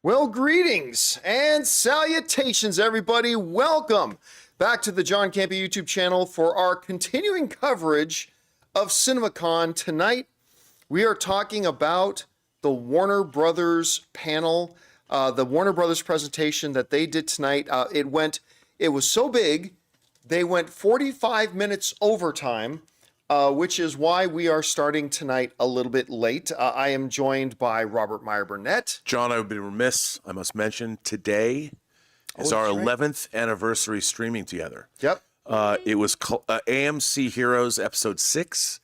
Well, greetings and salutations, everybody. Welcome back to the John Campea YouTube channel for our continuing coverage of CinemaCon. Tonight, we are talking about the Warner Brothers panel, the Warner Brothers presentation that they did tonight. It was so big, they went 45 minutes overtime, which is why we are starting tonight a little bit late. I am joined by Robert Meyer Burnett. John, I would be remiss. I must mention today is our 11th anniversary streaming together. Yep. It was AMC Heroes episode 6.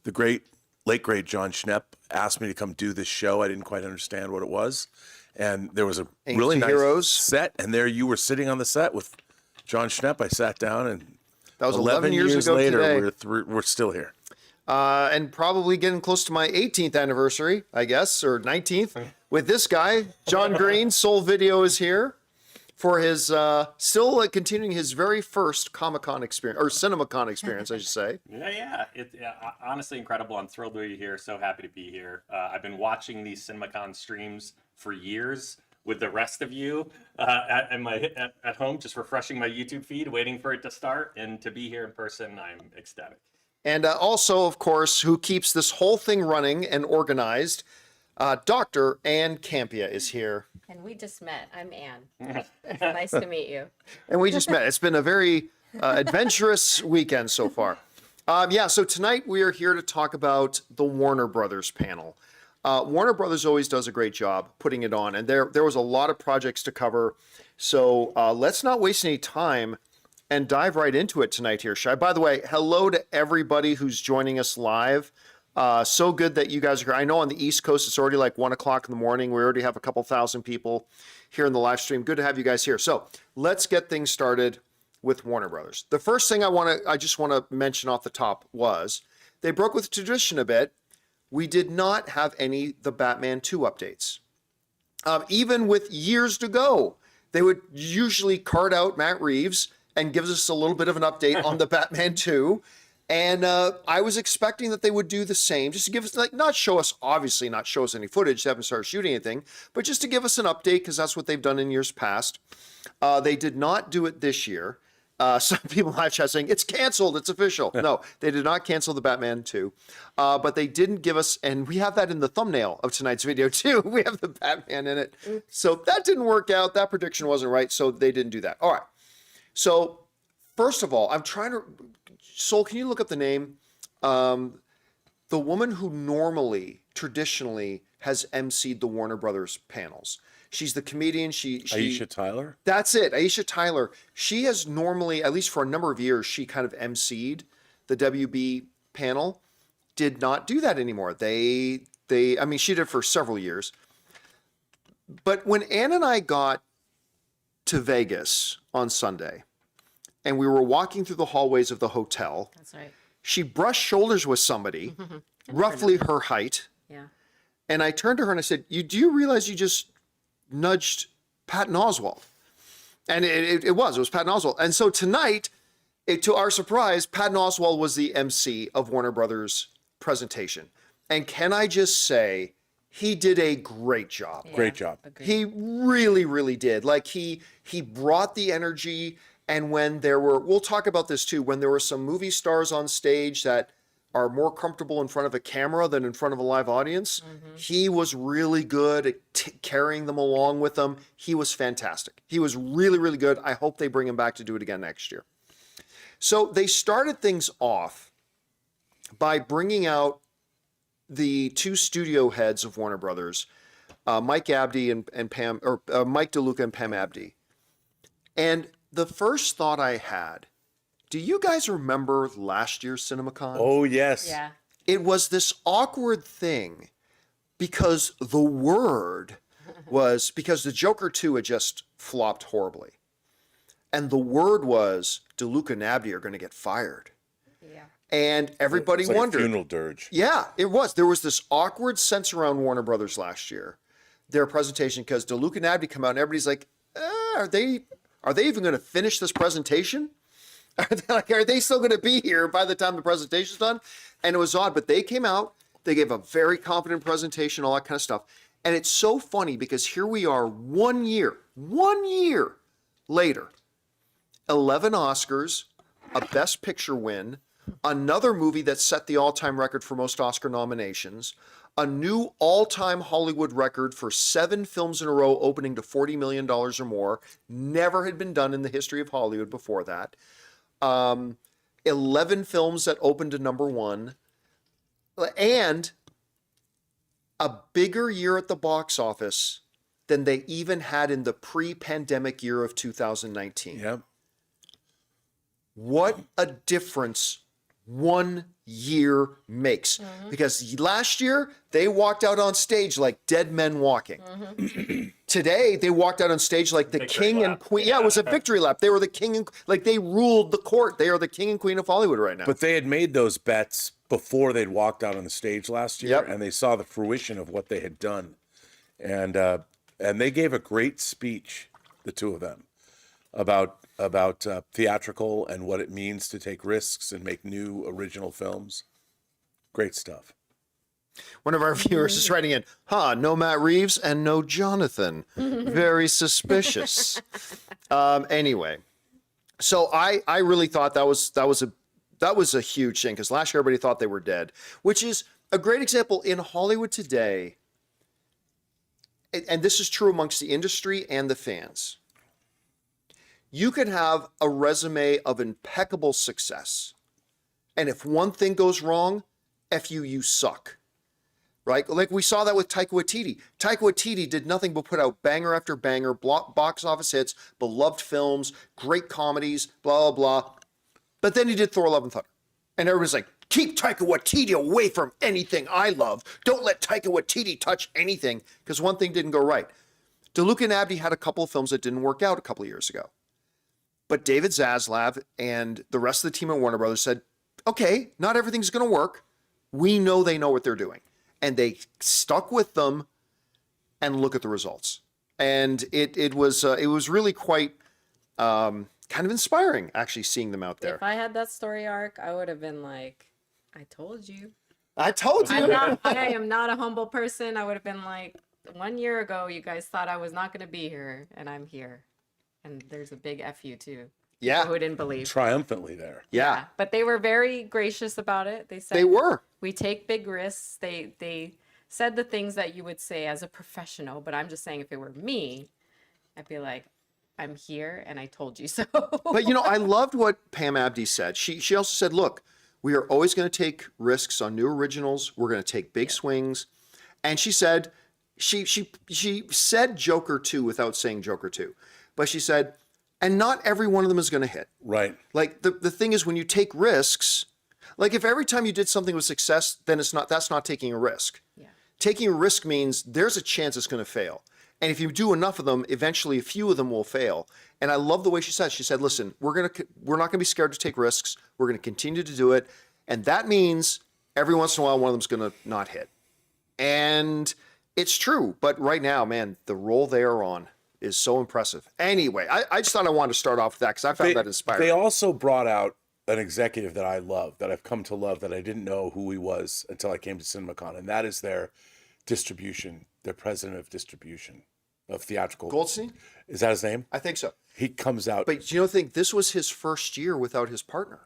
The late great John Schnepp asked me to come do this show. I didn't quite understand what it was. And there was a AMC really nice Heroes set. And there you were sitting on the set with John Schnepp. I sat down and that was 11 years ago later, today. we're still here. And probably getting close to my 18th anniversary, I guess, or 19th, with this guy. John Green, Soul Video, is here for his, still continuing his very first Comic-Con experience, or CinemaCon experience, I should say. Yeah. It's honestly incredible. I'm thrilled to be here. So happy to be here. I've been watching these CinemaCon streams for years with the rest of you at home, just refreshing my YouTube feed, waiting for it to start. And to be here in person, I'm ecstatic. And also, of course, who keeps this whole thing running and organized, Dr. Ann Campea is here. And we just met. I'm Ann. Nice to meet you. And we just met. It's been a very adventurous weekend so far. So tonight we are here to talk about the Warner Brothers panel. Warner Brothers always does a great job putting it on, and there was a lot of projects to cover. So let's not waste any time and dive right into it tonight here, Shai. By the way, hello to everybody who's joining us live. So good that you guys are here. I know on the East Coast, it's already like 1 o'clock in the morning. We already have a couple thousand people here in the live stream. Good to have you guys here. So let's get things started with Warner Brothers. The first thing I just want to mention off the top was they broke with tradition a bit. We did not have the Batman 2 updates. Even with years to go, they would usually card out Matt Reeves and gives us a little bit of an update on the Batman 2. And I was expecting that they would do the same, just to give us, not show us any footage, they haven't started shooting anything, but just to give us an update, because that's what they've done in years past. They did not do it this year. Some people in live chat saying, it's canceled, it's official. No, they did not cancel the Batman 2. But they didn't give us, and we have that in the thumbnail of tonight's video too. We have the Batman in it. So that didn't work out. That prediction wasn't right, so they didn't do that. All right. So first of all, I'm trying to, Soul, can you look up the name? The woman who traditionally has emceed the Warner Brothers panels. She's the comedian. Aisha Tyler? That's it, Aisha Tyler. She has normally, at least for a number of years, she kind of emceed the WB panel. Did not do that anymore. She did for several years. But when Ann and I got to Vegas on Sunday, and we were walking through the hallways of the hotel. That's right. She brushed shoulders with somebody, roughly her height. Yeah. And I turned to her and I said, do you realize you just nudged Patton Oswalt? And it was Patton Oswalt. And so tonight, to our surprise, Patton Oswalt was the MC of Warner Brothers presentation. And can I just say, he did a great job. Yeah, Great job. agreed. He really, really did. He brought the energy. And when we'll talk about this too, when there were some movie stars on stage that are more comfortable in front of a camera than in front of a live audience, he was really good at carrying them along with him. He was fantastic. He was really, really good. I hope they bring him back to do it again next year. So they started things off by bringing out the two studio heads of Warner Brothers, Mike Abdy and Pam, or Mike DeLuca and Pam Abdy. And the first thought I had, do you guys remember last year's CinemaCon? Oh, yes. Yeah. It was this awkward thing because the word was, because the Joker 2 had just flopped horribly. And the word was DeLuca and Abdy are going to get fired. Yeah. And everybody It's like wondered. a funeral dirge. Yeah, it was. There was this awkward sense around Warner Brothers last year, their presentation, because DeLuca and Abdy come out and everybody's like, are they even going to finish this presentation? Are they still going to be here by the time the presentation's done? And it was odd, but they came out, they gave a very confident presentation, all that kind of stuff. And it's so funny because here we are 1 year later, 11 Oscars, a Best Picture win, another movie that set the all-time record for most Oscar nominations, a new all-time Hollywood record for 7 films in a row opening to $40 million or more. Never had been done in the history of Hollywood before that. 11 films that opened to #1. And a bigger year at the box office than they even had in the pre-pandemic year of 2019. Yep. What a difference 1 year makes. Because last year, they walked out on stage like dead men walking. Today, they walked out on stage like the Victory king and lap. queen. Yeah, it was a victory lap. They were the king and, like, they ruled the court. They are the king and queen of Hollywood right now. But they had made those bets before they'd walked out on the stage last year, Yep. and they saw the fruition of what they had done, and they gave a great speech, the two of them, about theatrical and what it means to take risks and make new original films. Great stuff. One of our viewers is writing in, no Matt Reeves and no Jonathan. Very suspicious. Anyway, so I really thought that was a huge thing, because last year everybody thought they were dead, which is a great example in Hollywood today. And this is true amongst the industry and the fans. You can have a resume of impeccable success, and if one thing goes wrong, you suck. Right? Like we saw that with Taika Waititi. Taika Waititi did nothing but put out banger after banger, box office hits, beloved films, great comedies, blah, blah, blah. But then he did Thor: Love and Thunder. And everybody's like, keep Taika Waititi away from anything I love. Don't let Taika Waititi touch anything, because one thing didn't go right. DeLuca and Abdi had a couple of films that didn't work out a couple of years ago. But David Zaslav and the rest of the team at Warner Brothers said, okay, not everything's going to work. We know they know what they're doing. And they stuck with them, and look at the results. And it was really quite kind of inspiring, actually, seeing them out there. If I had that story arc, I would have been like, I told you. I told you. I am not a humble person. I would have been like, 1 year ago, you guys thought I was not going to be here, and I'm here. And there's a big F you too. Yeah. Who didn't believe. Triumphantly there. Yeah. But they were very gracious about it. They said They were. we take big risks. They said the things that you would say as a professional, but I'm just saying, if it were me, I'd be like, I'm here and I told you so. But I loved what Pam Abdi said. She also said, look, we are always going to take risks on new originals. We're going to take big swings. And she said, she said Joker 2 without saying Joker 2. But she said, and not every one of them is going to hit. Right. Like the thing is, when you take risks, like if every time you did something with success, then that's not taking a risk. Yeah. Taking a risk means there's a chance it's going to fail. And if you do enough of them, eventually a few of them will fail. And I love the way she said, listen, we're not going to be scared to take risks. We're going to continue to do it. And that means every once in a while, one of them's going to not hit. And it's true. But right now, man, the role they are on is so impressive. Anyway, I just thought I wanted to start off with that because I found that inspiring. They also brought out an executive that I love, that I've come to love, that I didn't know who he was until I came to CinemaCon, and that is their distribution, their president of distribution of theatrical. Goldstein? Is that his name? I think so. He comes out. But think this was his first year without his partner.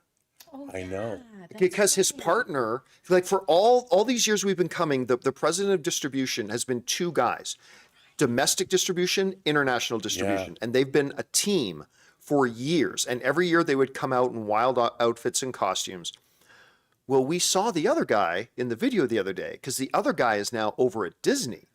Oh, I know. Because his partner, like for all these years we've been coming, the president of distribution has been two guys. Domestic distribution, international distribution. Yeah. And they've been a team for years. And every year they would come out in wild outfits and costumes. Well, we saw the other guy in the video the other day, because the other guy is now over at Disney,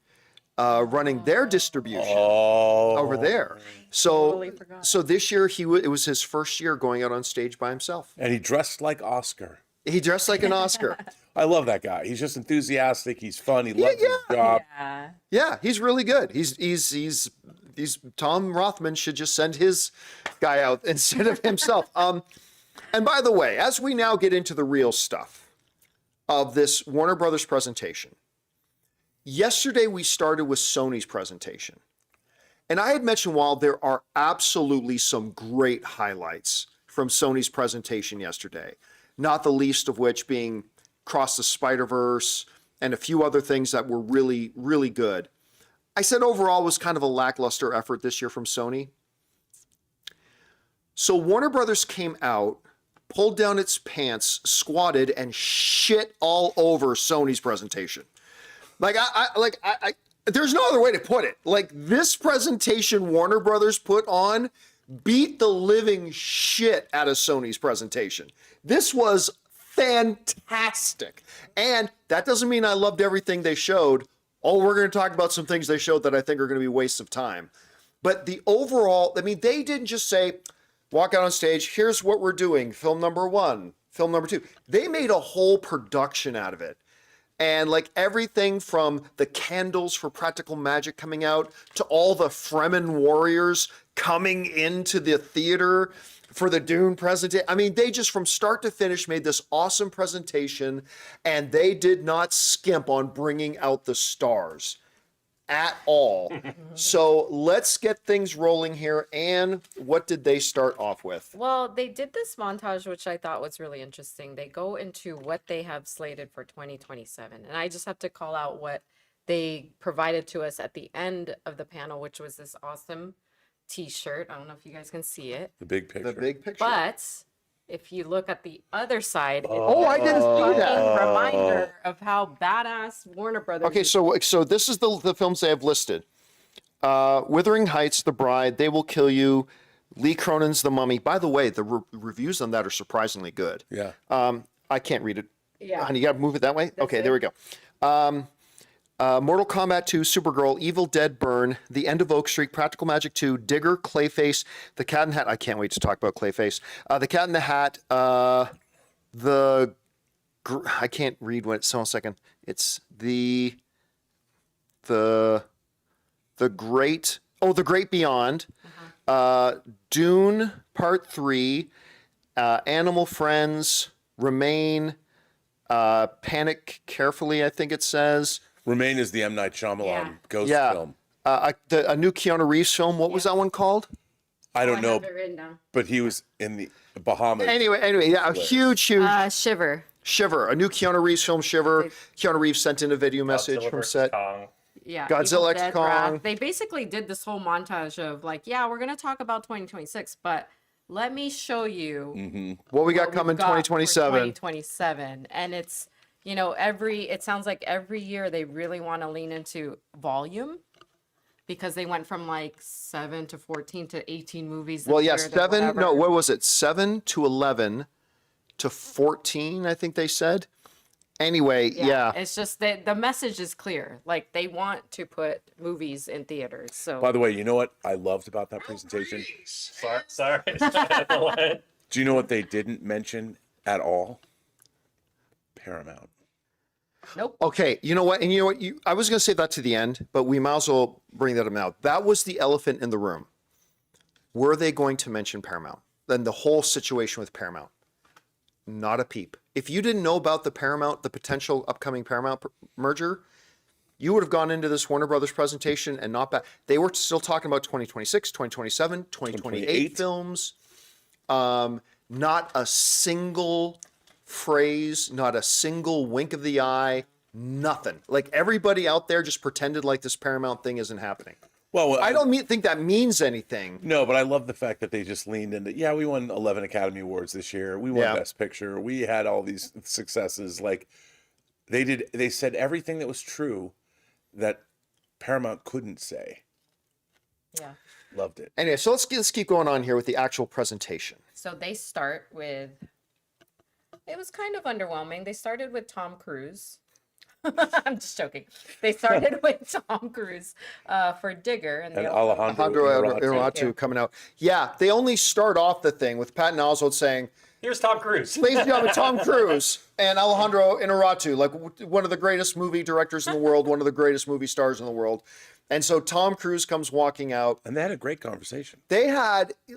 running their distribution over there. So, Totally forgot. so this year it was his first year going out on stage by himself. And he dressed like Oscar. He dressed like an Oscar. I love that guy. He's just enthusiastic. He's fun. He loves his job. Yeah. Yeah, he's really good. He's Tom Rothman should just send his guy out instead of himself. And by the way, as we now get into the real stuff of this Warner Brothers presentation, yesterday we started with Sony's presentation. And I had mentioned, while there are absolutely some great highlights from Sony's presentation yesterday, not the least of which being Cross the Spider-Verse and a few other things that were really, really good. I said overall was kind of a lackluster effort this year from Sony. So Warner Brothers came out, pulled down its pants, squatted, and shit all over Sony's presentation. Like I there's no other way to put it. Like, this presentation Warner Brothers put on beat the living shit out of Sony's presentation. This was fantastic. And that doesn't mean I loved everything they showed. Oh, we're going to talk about some things they showed that I think are going to be wastes of time. But the overall, I mean, they didn't just say, walk out on stage, here's what we're doing, film number 1, film number 2. They made a whole production out of it. And like everything from the candles for practical magic coming out to all the Fremen warriors coming into the theater for the Dune presentation. I mean, they just from start to finish made this awesome presentation, and they did not skimp on bringing out the stars at all. So let's get things rolling here. Anne, what did they start off with? Well, they did this montage, which I thought was really interesting. They go into what they have slated for 2027. And I just have to call out what they provided to us at the end of the panel, which was this awesome t-shirt. I don't know if you guys can see it. The big picture. The big picture. But if you look at the other side, Oh, I didn't see that. Reminder of how badass Warner Brothers. Okay, is. so this is the films they have listed. Wuthering Heights, The Bride, They Will Kill You, Lee Cronin's The Mummy. By the way, the reviews on that are surprisingly good. Yeah. I can't read it. Yeah. Honey, you got to move it that way? Okay, it. there we go. Mortal Kombat 2, Supergirl, Evil Dead Burn, The End of Oak Street, Practical Magic 2, Digger, Clayface, The Cat in the Hat. I can't wait to talk about Clayface. The Cat in the Hat, I can't read when it's, hold on a second. It's the Great, The Great Beyond, Dune Part 3, Animal Friends, Remain, Panic Carefully, I think it says. Remain is the M. Night Shyamalan Yeah. ghost Yeah. film. A new Keanu Reeves film. What was that one called? I don't know, have it written down. but he was in the Bahamas. Anyway, yeah, a huge Shiver. Shiver. A new Keanu Reeves film, Shiver. Keanu Reeves sent in a video message Godzilla from vs. set. Kong. Yeah. Godzilla Evil Dead X Kong. Wrath. They basically did this whole montage of like, yeah, we're going to talk about 2026, but let me show you What we got what coming we've got for 2027. 2027. And it's, it sounds like every year they really want to lean into volume because they went from like 7 to 14 to 18 movies. Well, this yeah, year to 7. whatever. No, what was it? 7 to 11 to 14, I think they said. Anyway, yeah. It's just that the message is clear. Like they want to put movies in theaters. So By the way, you know what I loved about that presentation? Sorry. Do you know what they didn't mention at all? Paramount. nope. Okay, you know what? And you know what? I was going to say that to the end, but we might as well bring that up now. That was the elephant in the room. Were they going to mention Paramount? Then the whole situation with Paramount. Not a peep. If you didn't know about the potential upcoming Paramount merger, you would have gone into this Warner Brothers presentation and not back. They were still talking about 2026, 2027, 2028 films. Not a single phrase, not a single wink of the eye, nothing. Like everybody out there just pretended like this Paramount thing isn't happening. Well, I don't think that means anything. No, but I love the fact that they just leaned into, yeah, we won 11 Academy Awards this year. We won Yeah. Best Picture. We had all these successes. Like they said everything that was true that Paramount couldn't say. Yeah. Loved it. Anyway, so let's keep going on here with the actual presentation. So they start with, it was kind of underwhelming. They started with Tom Cruise. I'm just joking. They started with Tom Cruise for Digger. And, And they also- Alejandro Alejandro Inarritu. Inarritu coming out. Yeah, they only start off the thing with Patton Oswalt saying, Here's Tom Cruise. ladies and gentlemen, Tom Cruise and Alejandro Inarritu, like one of the greatest movie directors in the world, one of the greatest movie stars in the world. And so Tom Cruise comes walking out. And they had a great conversation.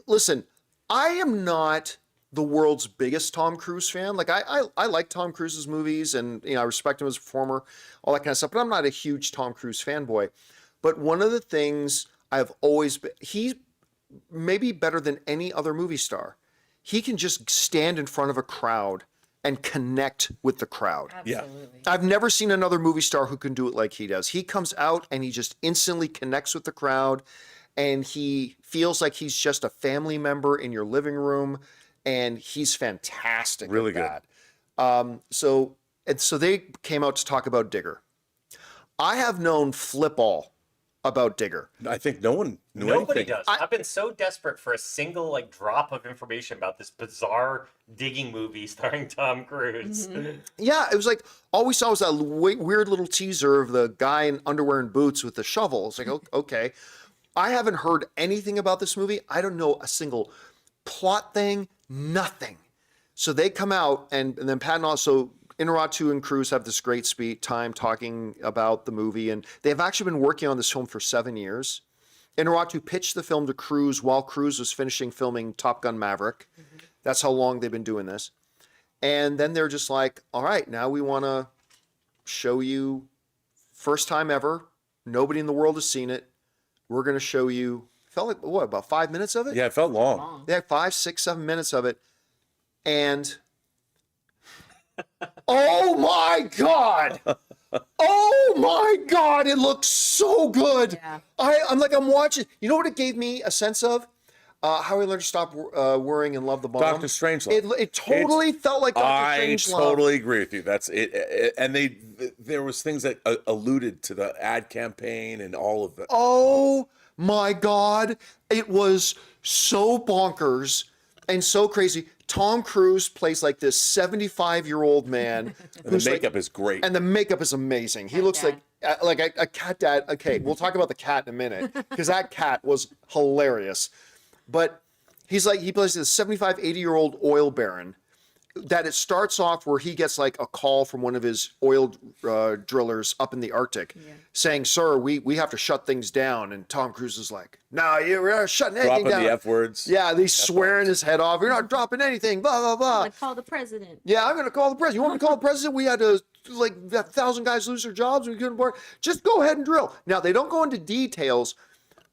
Listen, I am not the world's biggest Tom Cruise fan. Like I like Tom Cruise's movies and I respect him as a performer, all that kind of stuff, but I'm not a huge Tom Cruise fanboy. But one of the things I've always been, he's maybe better than any other movie star. He can just stand in front of a crowd and connect with the crowd. Absolutely. I've never seen another movie star who can do it like he does. He comes out and he just instantly connects with the crowd, and he feels like he's just a family member in your living room, and he's fantastic Really at good. that. So they came out to talk about Digger. I have known flip all about Digger. I think no one knew Nobody anything. does. I've been so desperate for a single like drop of information about this bizarre digging movie starring Tom Cruise. Yeah, it was like all we saw was that weird little teaser of the guy in underwear and boots with the shovel. It's like, okay. I haven't heard anything about this movie. I don't know a single plot thing, nothing. So they come out, and then Patton also, Inarritu and Cruise have this great time talking about the movie, and they've actually been working on this film for 7 years. Inarritu pitched the film to Cruise while Cruise was finishing filming Top Gun Maverick. That's how long they've been doing this. And then they're just like, all right, now we want to show you, first time ever, nobody in the world has seen it. We're going to show you, felt like, what, about 5 minutes of it? Yeah, it felt long. They had 5, 6, 7 minutes of it. And oh my God. Oh my God. It looks so good. Yeah. I'm watching. You know what it gave me a sense of? How we learned to stop worrying and love the bomb. Dr. Strangelove. It totally felt like Dr. I Strangelove. totally agree with you. That's it. And there was things that alluded to the ad campaign and all of that. Oh my God. It was so bonkers and so crazy. Tom Cruise plays like this 75-year-old man. And the makeup is great. And the makeup is amazing. He looks dad. like a cat dad. Okay, we'll talk about the cat in a minute, because that cat was hilarious. But he plays this 75, 80-year-old oil baron. That it starts off where he gets like a call from one of his oil drillers up in the Arctic saying, "Sir, we have to shut things down." And Tom Cruise is like, "No, we're not shutting anything Dropping down." the F words. Yeah, he's swearing his head off. "You're not dropping anything, blah, blah, blah." Like, call the president. Yeah, I'm going to call the president. You want me to call the president? We had to, like, 1,000 guys lose their jobs. We couldn't work. Just go ahead and drill. Now, they don't go into details,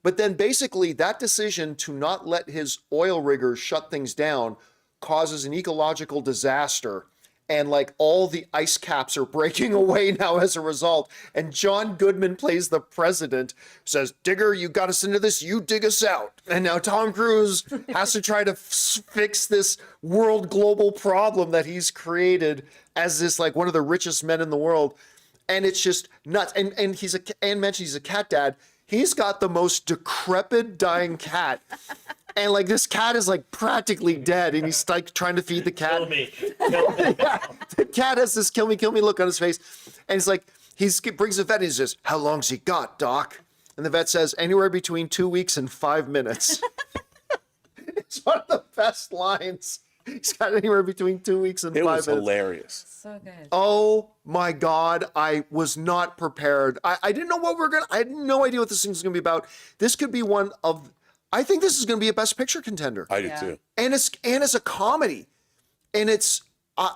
but then basically that decision to not let his oil riggers shut things down causes an ecological disaster. And like all the ice caps are breaking away now as a result. And John Goodman plays the president, says, "Digger, you got us into this, you dig us out." And now Tom Cruise has to try to fix this world global problem that he's created as this like one of the richest men in the world. And it's just nuts. And Anne mentioned he's a cat dad. He's got the most decrepit dying cat. And like this cat is like practically dead, and he's like trying to feed the cat. Kill me. Kill me. The cat has this kill me look on his face. And it's like, he brings the vet and he says, "How long's he got, Doc?" And the vet says, "Anywhere between 2 weeks and 5 minutes." It's one of the best lines. He's got anywhere between 2 weeks and It 5 was minutes. hilarious. So good. Oh my God. I was not prepared. I didn't know what I had no idea what this thing was going to be about. This could be I think this is going to be a Best Picture contender. I do Yeah. too. And it's a comedy. And it's, I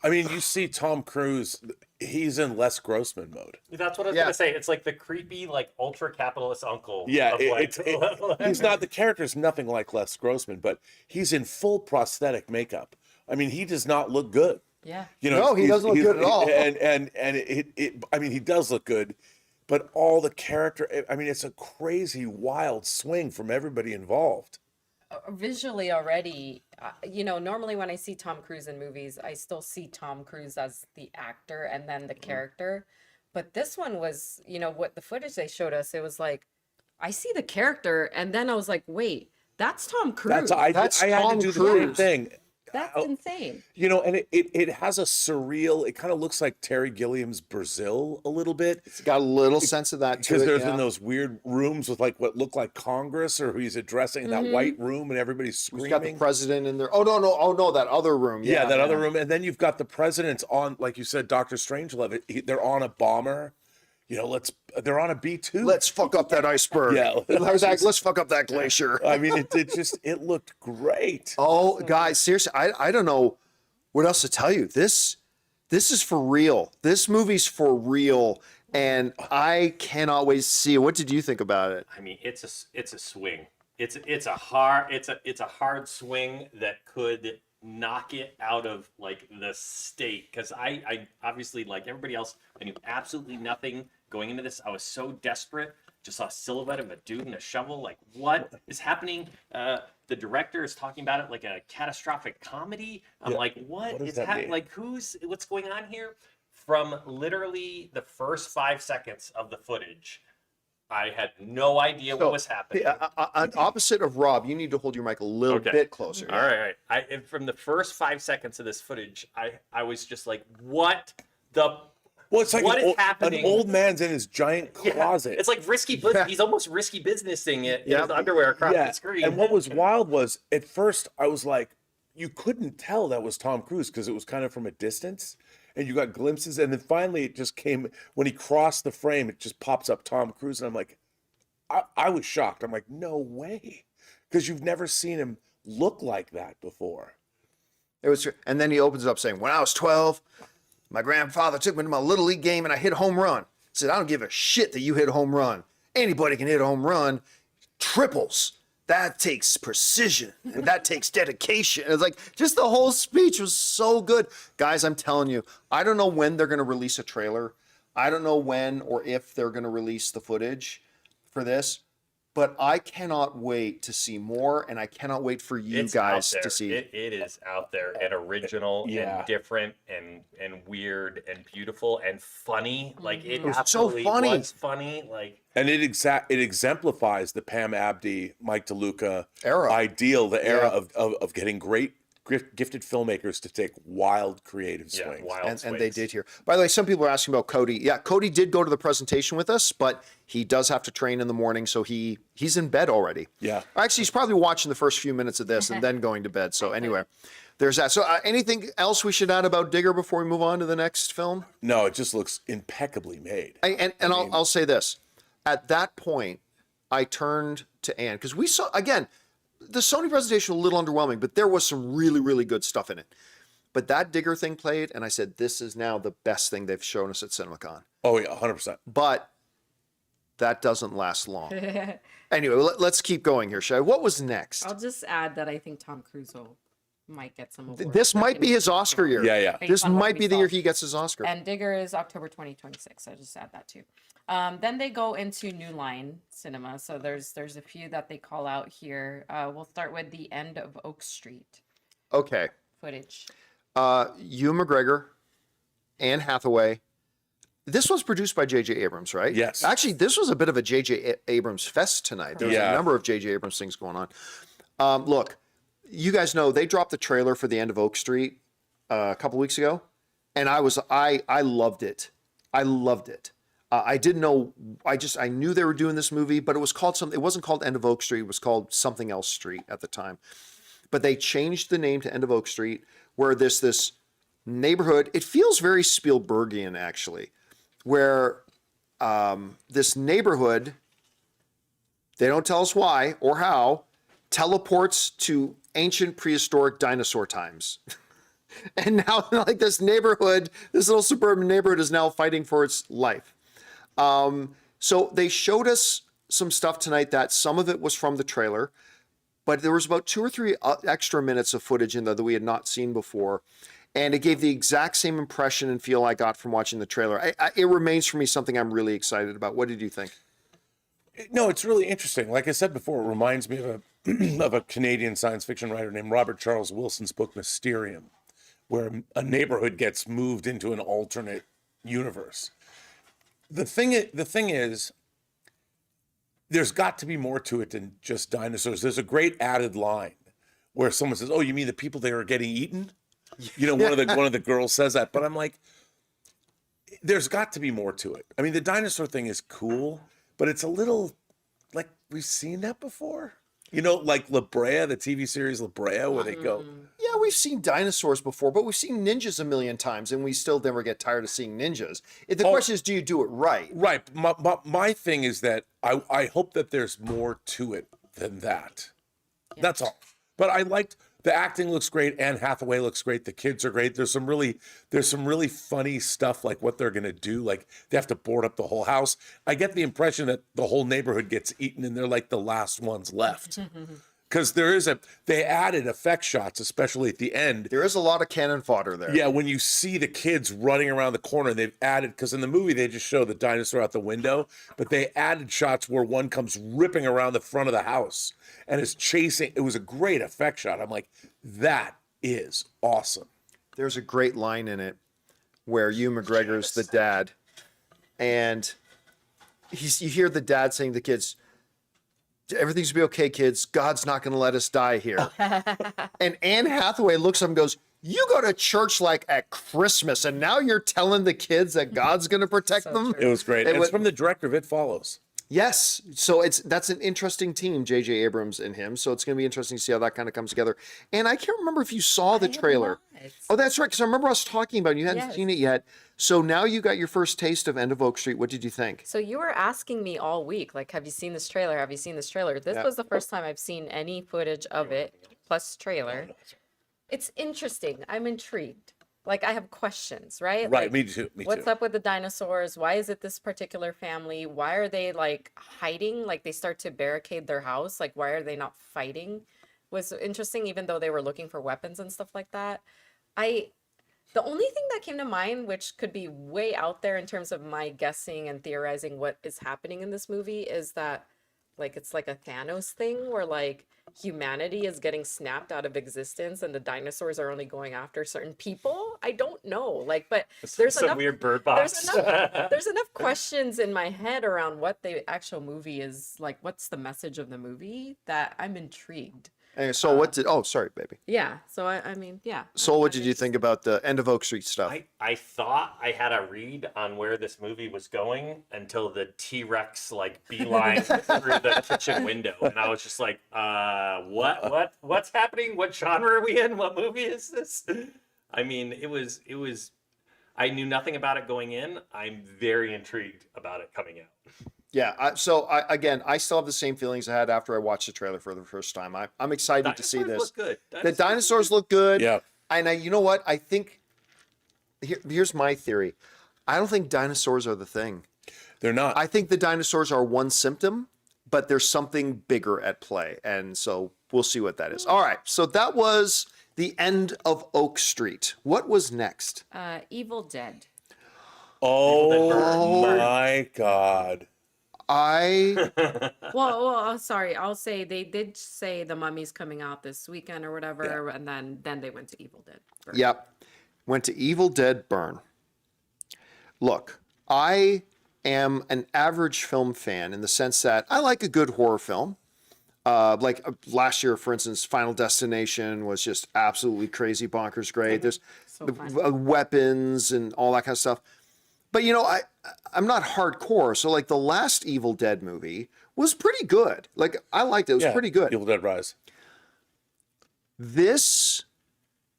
mean, you see Tom Cruise, he's in Les Grossman mode. That's what I was Yeah. gonna say. It's like the creepy, like ultra capitalist uncle. Yeah, of, like, he's not, the character's nothing like Les Grossman, but he's in full prosthetic makeup. I mean, he does not look good. Yeah. You know, No, he doesn't look good at all. And I mean, he does look good, but all the character, I mean, it's a crazy, wild swing from everybody involved. Visually already, normally when I see Tom Cruise in movies, I still see Tom Cruise as the actor and then the character. But this one was, what the footage they showed us, it was like, I see the character, and then I was like, wait, that's Tom Cruise. That's I had Tom to do the same Cruise. thing. That's insane. You know, and it has a surreal, it kind of looks like Terry Gilliam's Brazil a little bit. It's got a little sense of that to Because it. there's Yeah. in those weird rooms with like what look like Congress, or he's addressing that white room and everybody's We've got the screaming. president in there. Oh no, that other room. Yeah, that other room. And then you've got the president's on, like you said, Dr. Strangelove. They're on a bomber. You know, they're on a B-2. Let's fuck up that iceberg. Yeah. Let's fuck up that glacier. I mean, it looked great. Oh, guys, seriously, I don't know what else to tell you. This is for real. This movie's for real, and I cannot wait to see it. What did you think about it? I mean, it's a swing. It's a hard swing that could knock it out of like the state, because I obviously, like everybody else, I knew absolutely nothing going into this. I was so desperate. Just saw a silhouette of a dude and a shovel. Like, what is happening? The director is talking about it like a catastrophic comedy. I'm like, what does is that mean? like, what's going on here? From literally the first 5 seconds of the footage, I had no idea what was happening. Opposite of Rob, you need to hold your mic a little bit closer. All right. And from the first 5 seconds of this footage, I was just like, what the? Well, it's like What is an happening? old man's in his giant closet. It's like risky business. He's almost risky businessing it in his underwear across the screen. And what was wild was, at first, I was like, you couldn't tell that was Tom Cruise because it was kind of from a distance. And you got glimpses. And then finally, it just came, when he crossed the frame, it just pops up Tom Cruise. And I'm like, I was shocked. I'm like, no way. Because you've never seen him look like that before. It was, and then he opens it up saying, when I was 12, my grandfather took me to my Little League game and I hit a home run. He said, I don't give a shit that you hit a home run. Anybody can hit a home run. Triples. That takes precision and that takes dedication. It's like, just the whole speech was so good. Guys, I'm telling you, I don't know when they're going to release a trailer. I don't know when or if they're going to release the footage for this, but I cannot wait to see more, and I cannot wait for you guys to see. It is out there and original and different and weird and beautiful and funny. Like, it was so absolutely funny. was funny. Like, And it exemplifies the Pam Abdi, Mike DeLuca Era. ideal, the era of getting great, gifted filmmakers to take wild creative swings. wild And they did here. By the way, some people are asking about Cody. Yeah, Cody did go to the presentation with us, but he does have to train in the morning, so he's in bed already. Yeah. Actually, he's probably watching the first few minutes of this and then going to bed. So anyway, there's that. So anything else we should add about Digger before we move on to the next film? No, it just looks impeccably made. I'll say this. At that point, I turned to Ann, because we saw, again, the Sony presentation was a little underwhelming, but there was some really, really good stuff in it. But that Digger thing played, and I said, this is now the best thing they've shown us at CinemaCon. Oh, yeah, 100%. But that doesn't last long. Anyway, let's keep going here, Shay. What was next? I'll just add that I think Tom Cruise might get some awards. This might be his Oscar year. Yeah. This might be the year he gets his Oscar. And Digger is October 2026. I'll just add that too. Then they go into New Line Cinema. So there's a few that they call out here. We'll start with the end of Oak Street Okay. footage. Ewan McGregor, Anne Hathaway. This was produced by J.J. Abrams, right? Yes. Actually, this was a bit of a J.J. Abrams fest tonight. There was a number of J.J. Abrams things going on. Look, you guys know they dropped the trailer for the end of Oak Street a couple weeks ago, and I loved it. I loved it. I didn't know. I knew they were doing this movie, but it was called something. It wasn't called End of Oak Street. It was called something else Street at the time. But they changed the name to End of Oak Street, where there's this neighborhood. It feels very Spielbergian, actually, where this neighborhood, they don't tell us why or how, teleports to ancient prehistoric dinosaur times. And now, like, this neighborhood, this little suburban neighborhood is now fighting for its life. So they showed us some stuff tonight that some of it was from the trailer, but there was about 2 or 3 extra minutes of footage in there that we had not seen before. And it gave the exact same impression and feel I got from watching the trailer. It remains for me something I'm really excited about. What did you think? No, it's really interesting. Like I said before, it reminds me of a Canadian science fiction writer named Robert Charles Wilson's book Mysterium, where a neighborhood gets moved into an alternate universe. The thing is, there's got to be more to it than just dinosaurs. There's a great added line where someone says, "Oh, you mean the people there are getting eaten?" You know, one of the girls says that, but I'm like, there's got to be more to it. I mean, the dinosaur thing is cool, but it's a little like we've seen that before. You know, like La Brea, the TV series La Brea, where they go. Yeah, we've seen dinosaurs before, but we've seen ninjas a million times, and we still never get tired of seeing ninjas. The question is, do you do it right? Right. My thing is that I hope that there's more to it than that. Yeah. That's all. But I liked the acting looks great. Anne Hathaway looks great. The kids are great. There's some really funny stuff, like what they're gonna do. Like they have to board up the whole house. I get the impression that the whole neighborhood gets eaten and they're like the last ones left. because they added effect shots, especially at the end. There is a lot of cannon fodder there. Yeah, when you see the kids running around the corner, they've added, because in the movie they just show the dinosaur out the window, but they added shots where one comes ripping around the front of the house and is chasing. It was a great effect shot. I'm like, that is awesome. There's a great line in it where Ewan McGregor's the dad, and you hear the dad saying to the kids, everything's gonna be okay, kids. God's not gonna let us die here. And Anne Hathaway looks up and goes, you go to church like at Christmas, and now you're telling the kids that God's gonna protect them? It was great. It And was- it's from the director of It Follows. Yes. So that's an interesting team, J.J. Abrams and him. So it's going to be interesting to see how that kind of comes together. And I can't remember if you saw the I have trailer. not. Oh, that's right. Because I remember us talking about it. You hadn't Yes. seen it yet. So now you got your first taste of End of Oak Street. What did you think? So you were asking me all week, like, have you seen this trailer? Have you seen this trailer? This Yeah. was the first time I've seen any footage of it, plus trailer. It's interesting. I'm intrigued. Like, I have questions, right? Right, Like, me too. Me what's too. up with the dinosaurs? Why is it this particular family? Why are they like hiding? Like, they start to barricade their house. Like, why are they not fighting? Was interesting, even though they were looking for weapons and stuff like that. The only thing that came to mind, which could be way out there in terms of my guessing and theorizing what is happening in this movie, is that like it's like a Thanos thing where like humanity is getting snapped out of existence and the dinosaurs are only going after certain people. I don't know. Like, but there's some enough weird bird box. there's enough questions in my head around what the actual movie is like, what's the message of the movie, that I'm intrigued. And so what did? Oh, sorry, baby. Yeah. So I mean, yeah. So what did you think about the End of Oak Street stuff? I thought I had a read on where this movie was going until the T-Rex like beeline through the kitchen window, and I was just like, what's happening? What genre are we in? What movie is this? I mean, it was. I knew nothing about it going in. I'm very intrigued about it coming out. Yeah. Again, I still have the same feelings I had after I watched the trailer for the first time. I'm excited to see Dinosaurs this. look good. The dinosaurs look good. Yeah. And you know what? I think here's my theory. I don't think dinosaurs are the thing. They're not. I think the dinosaurs are one symptom, but there's something bigger at play. And so we'll see what that is. All right. So that was the End of Oak Street. What was next? Evil Dead. Oh my God. Well, sorry. I'll say they did say The Mummy's coming out this weekend or whatever, and then they went to Evil Dead. Burn. Yep. Went to Evil Dead Burn. Look, I am an average film fan in the sense that I like a good horror film. Last year, for instance, Final Destination was just absolutely crazy, bonkers great. There's So the fun. weapons and all that kind of stuff. But I'm not hardcore, so like the last Evil Dead movie was pretty good. Like I liked it; it was pretty good. Evil Dead Rise. This,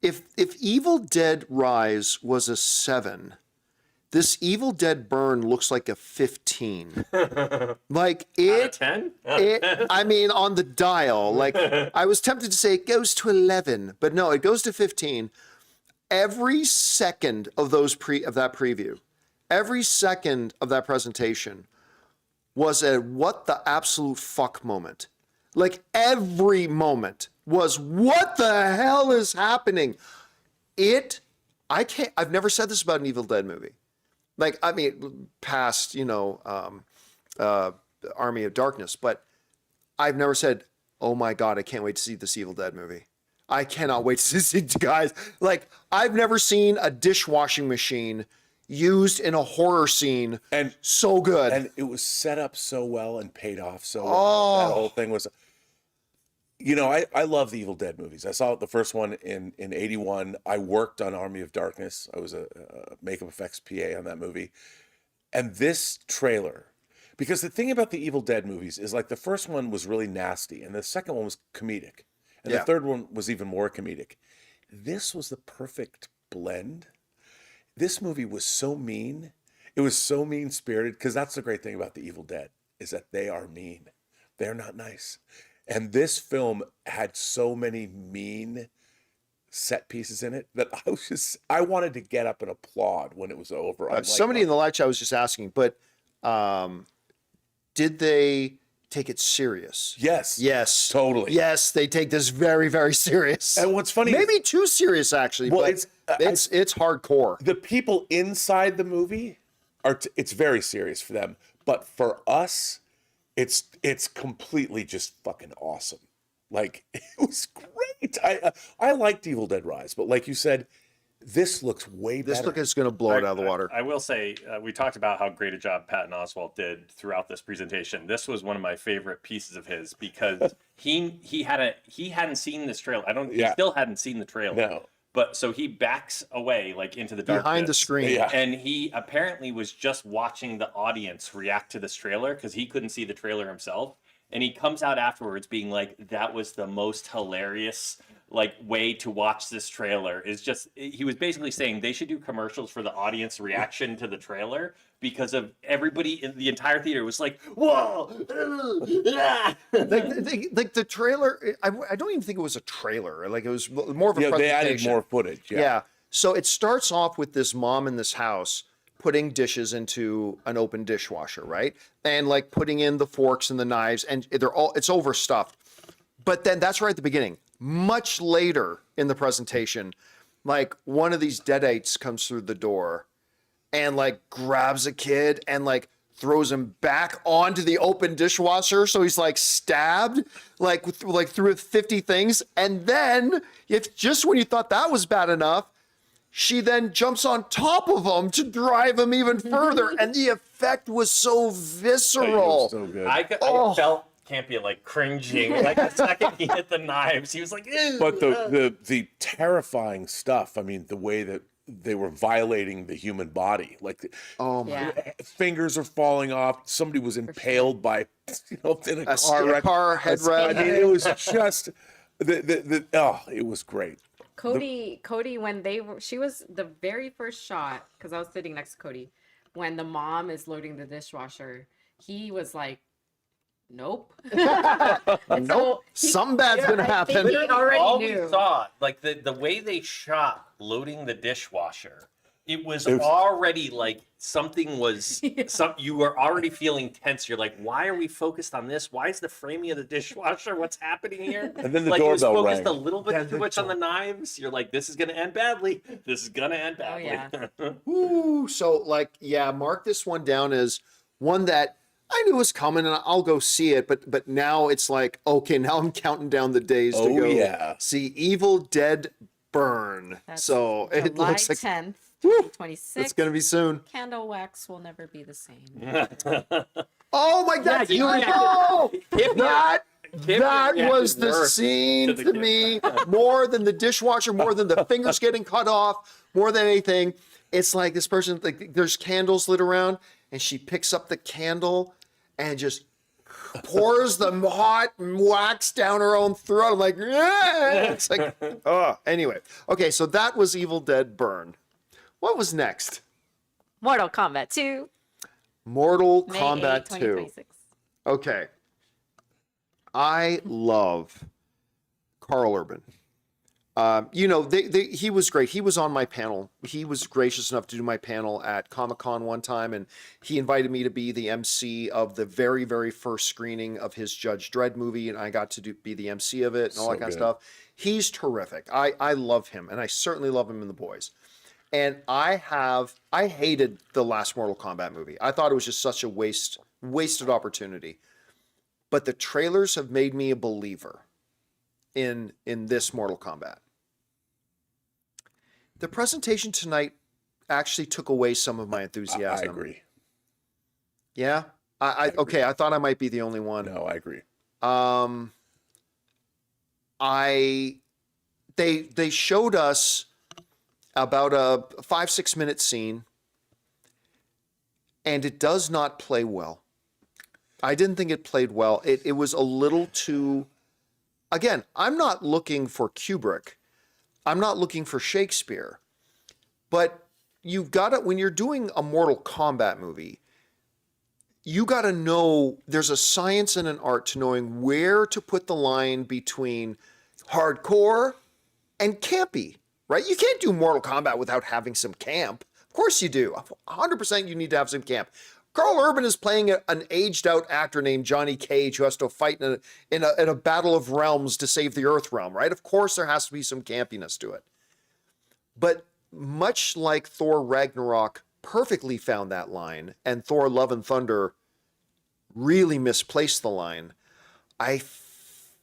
if Evil Dead Rise was a 7, this Evil Dead Burn looks like a 15. Like Out of 10? I mean, on the dial, like I was tempted to say it goes to 11, but no, it goes to 15. Every second of that preview, every second of that presentation was a what the absolute fuck moment. Like every moment was what the hell is happening? I've never said this about an Evil Dead movie. Like, I mean, past, Army of Darkness, but I've never said, oh my God, I can't wait to see this Evil Dead movie. I cannot wait to see guys. Like, I've never seen a dishwashing machine used in a horror scene And so good. And it was set up so well and paid off so Oh. well. That whole thing was, I love the Evil Dead movies. I saw the first one in 81. I worked on Army of Darkness. I was a makeup effects PA on that movie. And this trailer, because the thing about the Evil Dead movies is like the first one was really nasty and the second one was comedic. And Yeah. the third one was even more comedic. This was the perfect blend. This movie was so mean. It was so mean-spirited, because that's the great thing about the Evil Dead, is that they are mean. They're not nice. And this film had so many mean set pieces in it that I wanted to get up and applaud when it was over. I'm like, Somebody in the live chat was just asking, but did they take it serious. Yes. Yes. Totally. Yes, they take this very, very serious. And what's funny, Maybe too serious, actually. Well, but it's hardcore. the people inside the movie it's very serious for them, but for us, it's completely just fucking awesome. Like, it was great. I liked Evil Dead Rise, but like you said, this looks way better. This look is going to blow it out of the water. I will say, we talked about how great a job Patton Oswalt did throughout this presentation. This was one of my favorite pieces of his because he hadn't seen this trailer. He still hadn't seen the trailer. No. But so he backs away like into the darkness Behind the screen. Yeah. and he apparently was just watching the audience react to this trailer because he couldn't see the trailer himself. And he comes out afterwards being like, that was the most hilarious like way to watch this trailer. Is just, he was basically saying they should do commercials for the audience reaction to the trailer because of everybody in the entire theater was like, whoa. like the trailer, I don't even think it was a trailer. Like, it was more of a presentation. They added more footage. Yeah. So it starts off with this mom in this house putting dishes into an open dishwasher, right? And like putting in the forks and the knives, and it's overstuffed. But then that's right at the beginning. Much later in the presentation, like one of these deadites comes through the door and like grabs a kid and like throws him back onto the open dishwasher. So he's like stabbed like through 50 things. And then if just when you thought that was bad enough, she then jumps on top of him to drive him even further. And the effect was so visceral. So good. I felt Campea like cringing like the second he hit the knives. He was like, ew. But the terrifying stuff, I mean, the way that they were violating the human body, like fingers are falling off. Somebody was impaled by, in a car wreck. Car headrest. I mean, it was just it was great. Cody, when she was the very first shot, because I was sitting next to Cody, when the mom is loading the dishwasher, he was like, nope. Nope. Something bad's going to happen. He already All knew. we saw, like the way they shot loading the dishwasher, it was already like something was you were already feeling tense. You're like, why are we focused on this? Why is the framing of the dishwasher? What's happening here? And then the like, doorbell it was focused rang. a little bit too much on the knives. You're like, this is gonna end badly. This is gonna end Oh, badly. yeah. Ooh, so like, yeah, mark this one down as one that I knew was coming and I'll go see it, but now it's like, okay, now I'm counting down the days to go see Evil Dead Burn. That's so it July looks like 10th, whew, 26th. it's gonna be soon. Candle wax will never be the same. Oh my God! you That was the worse scene to the to kid. me more than the dishwasher, more than the fingers getting cut off, more than anything. It's like this person, like there's candles lit around, and she picks up the candle and just pours the hot wax down her own throat. I'm like, yeah. It's like, oh. Anyway, okay, so that was Evil Dead Burn. What was next? Mortal Kombat 2, Mortal May Kombat 8, 2. 2026. Okay. I love Carl Urban. He was great. He was on my panel. He was gracious enough to do my panel at Comic-Con one time, and he invited me to be the MC of the very, very first screening of his Judge Dredd movie, and I got to be the MC of it and all that kind of stuff. He's terrific. I love him, and I certainly love him in The Boys. And I hated the last Mortal Kombat movie. I thought it was just such a wasted opportunity. But the trailers have made me a believer in this Mortal Kombat. The presentation tonight actually took away some of my enthusiasm. I agree. Yeah? Okay, I thought I might be the only one. No, I agree. They showed us about a 5-6 minute scene, and it does not play well. I didn't think it played well. It was a little too, again, I'm not looking for Kubrick. I'm not looking for Shakespeare. But you've got to, when you're doing a Mortal Kombat movie, you got to know there's a science and an art to knowing where to put the line between hardcore and campy, right? You can't do Mortal Kombat without having some camp. Of course you do. 100% you need to have some camp. Carl Urban is playing an aged out actor named Johnny Cage who has to fight in a battle of realms to save the Earth realm, right? Of course, there has to be some campiness to it. But much like Thor Ragnarok perfectly found that line, and Thor Love and Thunder really misplaced the line,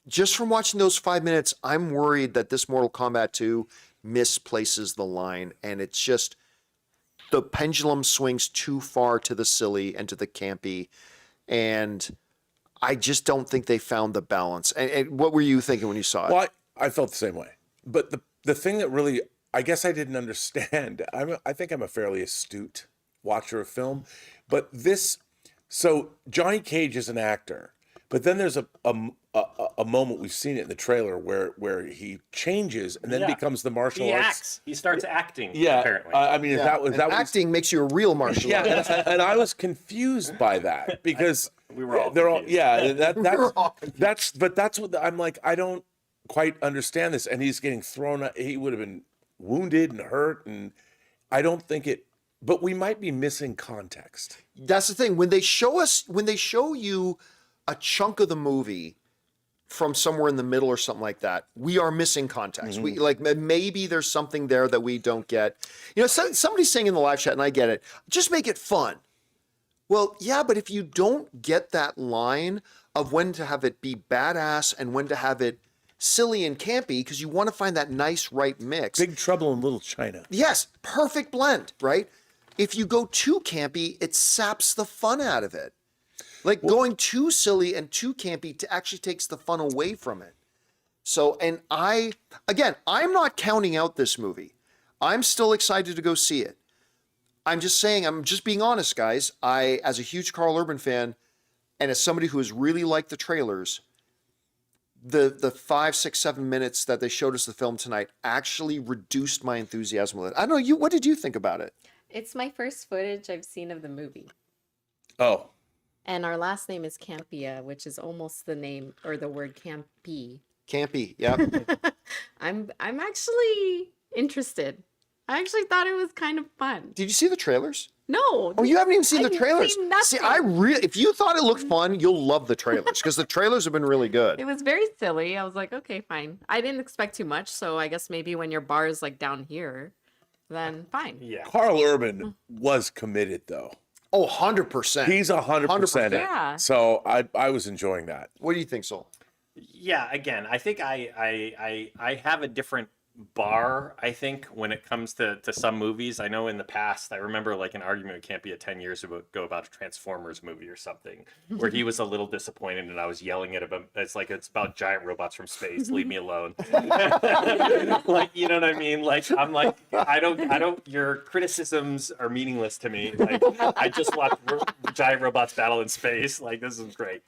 just from watching those 5 minutes, I'm worried that this Mortal Kombat 2 misplaces the line, and it's just the pendulum swings too far to the silly and to the campy, and I just don't think they found the balance. And what were you thinking when you saw it? Well, I felt the same way. But the thing that really, I guess I didn't understand, I think I'm a fairly astute watcher of film, but so Johnny Cage is an actor, but then there's a moment, we've seen it in the trailer, where he changes and then Yeah. becomes the martial He arts. acts. He starts acting. Yeah, Apparently. I mean, that was Acting makes you a real martial artist. yeah, and I was confused by that because We were all they're all confused. yeah. were all That's what I'm like. I don't quite understand this, and he's getting thrown. He would have been wounded and hurt, and I don't think it. But we might be missing context. That's the thing. When they show you a chunk of the movie from somewhere in the middle or something like that, we are missing context. We like maybe there's something there that we don't get. You know, somebody's saying in the live chat, and I get it. Just make it fun. Well, yeah, but if you don't get that line of when to have it be badass and when to have it silly and campy, because you want to find that nice right mix. Big Trouble in Little China. Yes, perfect blend, right? If you go too campy, it saps the fun out of it. Like going too silly and too campy actually takes the fun away from it. So, and I'm not counting out this movie. I'm still excited to go see it. I'm just saying, I'm just being honest, guys. As a huge Carl Urban fan, and as somebody who has really liked the trailers, the 5, 6, 7 minutes that they showed us the film tonight actually reduced my enthusiasm with it. I don't know, what did you think about it? It's my first footage I've seen of the movie. Oh, And our last name is Campea, which is almost the name or the word campy. Campy, yeah. I'm actually interested. I actually thought it was kind of fun. Did you see the trailers? No. Oh, you haven't even seen the I've trailers. seen See, nothing. if you thought it looked fun, you'll love the trailers because the trailers have been really good. It was very silly. I was like, okay, fine. I didn't expect too much, so I guess maybe when your bar is like down here, then fine. Yeah. Carl Urban was committed though. Oh, 100%. He's 100% in. Yeah. So I was enjoying that. What do you think, Sol? Yeah, again, I think I have a different bar, I think, when it comes to some movies. I know in the past, I remember like an argument with Campea 10 years ago about a Transformers movie or something, where he was a little disappointed and I was yelling at him. It's like, it's about giant robots from space. Leave me alone. Like, you know what I mean? Like, I'm like, I don't, your criticisms are meaningless to me. Like, I just watched giant robots battle in space. Like, this is great.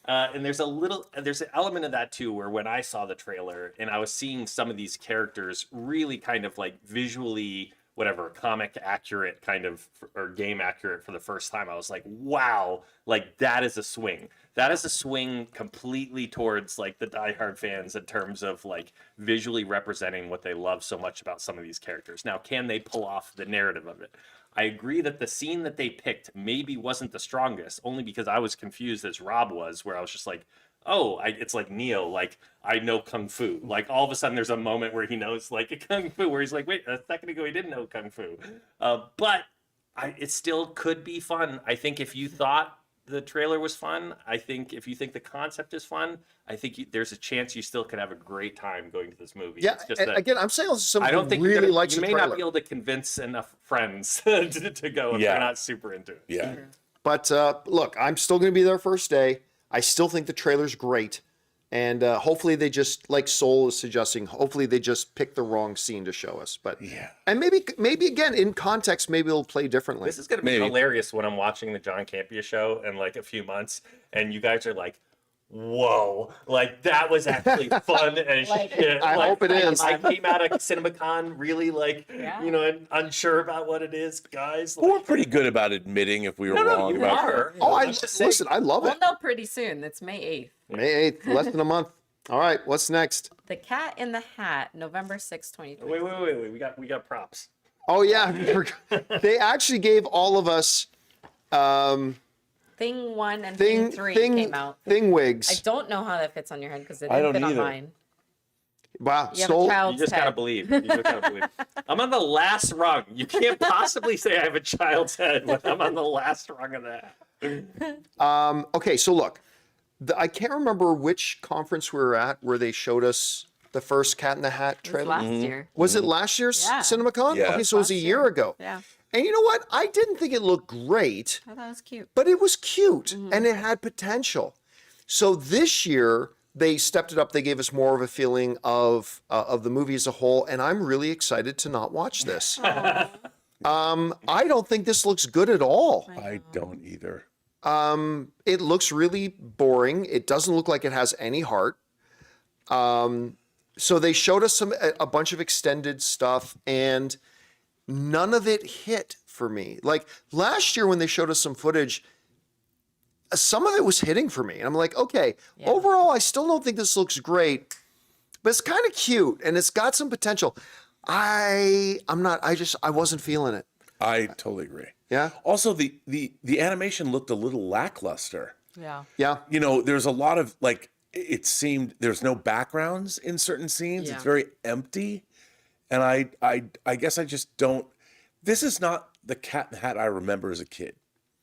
And there's an element of that too, where when I saw the trailer and I was seeing some of these characters really kind of like visually, whatever, comic accurate kind of, or game accurate for the first time, I was like, wow, like that is a swing. That is a swing completely towards like the diehard fans in terms of like visually representing what they love so much about some of these characters. Now, can they pull off the narrative of it? I agree that the scene that they picked maybe wasn't the strongest, only because I was confused as Rob was, where I was just like, oh, it's like Neo, like I know Kung Fu. Like all of a sudden there's a moment where he knows like a Kung Fu, where he's like, wait, a second ago he didn't know Kung Fu. But it still could be fun. I think if you thought the trailer was fun, I think if you think the concept is fun, I think there's a chance you still could have a great time going to this movie. Yeah, It's just and that again, I'm saying this is I someone don't who think really likes you the may trailer. not be able to convince enough friends to go if Yeah. they're not super into it. Yeah. But look, I'm still going to be there first day. I still think the trailer's great. And hopefully they just, like Soul is suggesting, hopefully they just pick the wrong scene to show us. But Yeah. and maybe again, in context, maybe it'll play differently. This is going to be Maybe. hilarious when I'm watching the John Campea show in like a few months, and you guys are like, whoa, like that was actually fun as shit. I Like, hope it is. I came out of CinemaCon really like, Yeah. you know, unsure about what it is, guys. Well, we're pretty good about admitting if we were wrong you about are. Oh, I'm just saying. listen, I love We'll it. know pretty soon. It's May 8th. May 8th, less than a month. All right, what's next? The Cat in the Hat, November 6th, 2020. Wait. We got props. Oh yeah, they actually gave all of us Thing 1 and Thing 3 came out. Thing wigs. I don't know how that fits on your head because it I didn't don't fit on either. mine. Wow, You have a stole. You child's just gotta head. believe. You just gotta believe. I'm on the last rung. You can't possibly say I have a child's head when I'm on the last rung of that. Okay, so look, I can't remember which conference we were at where they showed us the first Cat in the Hat It was trailer. last year. Was it last year's Yeah. CinemaCon? Yeah. Okay, so it was a Last year year. ago. Yeah. And you know what? I didn't think it looked great, I thought it was cute. but it was cute and it had potential. So this year they stepped it up. They gave us more of a feeling of the movie as a whole, and I'm really excited to not watch this. I don't think this looks good at all. I don't either. It looks really boring. It doesn't look like it has any heart. So they showed us a bunch of extended stuff, and none of it hit for me. Like last year when they showed us some footage, some of it was hitting for me. And I'm like, okay, overall, I still don't think this looks great, but it's kind of cute and it's got some potential. I wasn't feeling it. I totally agree. Yeah. Also, the animation looked a little lackluster. Yeah. Yeah. You know, there's a lot of like, it seemed there's no backgrounds in certain scenes. Yeah. It's very empty. And I guess I just don't, this is not the Cat in the Hat I remember as a kid,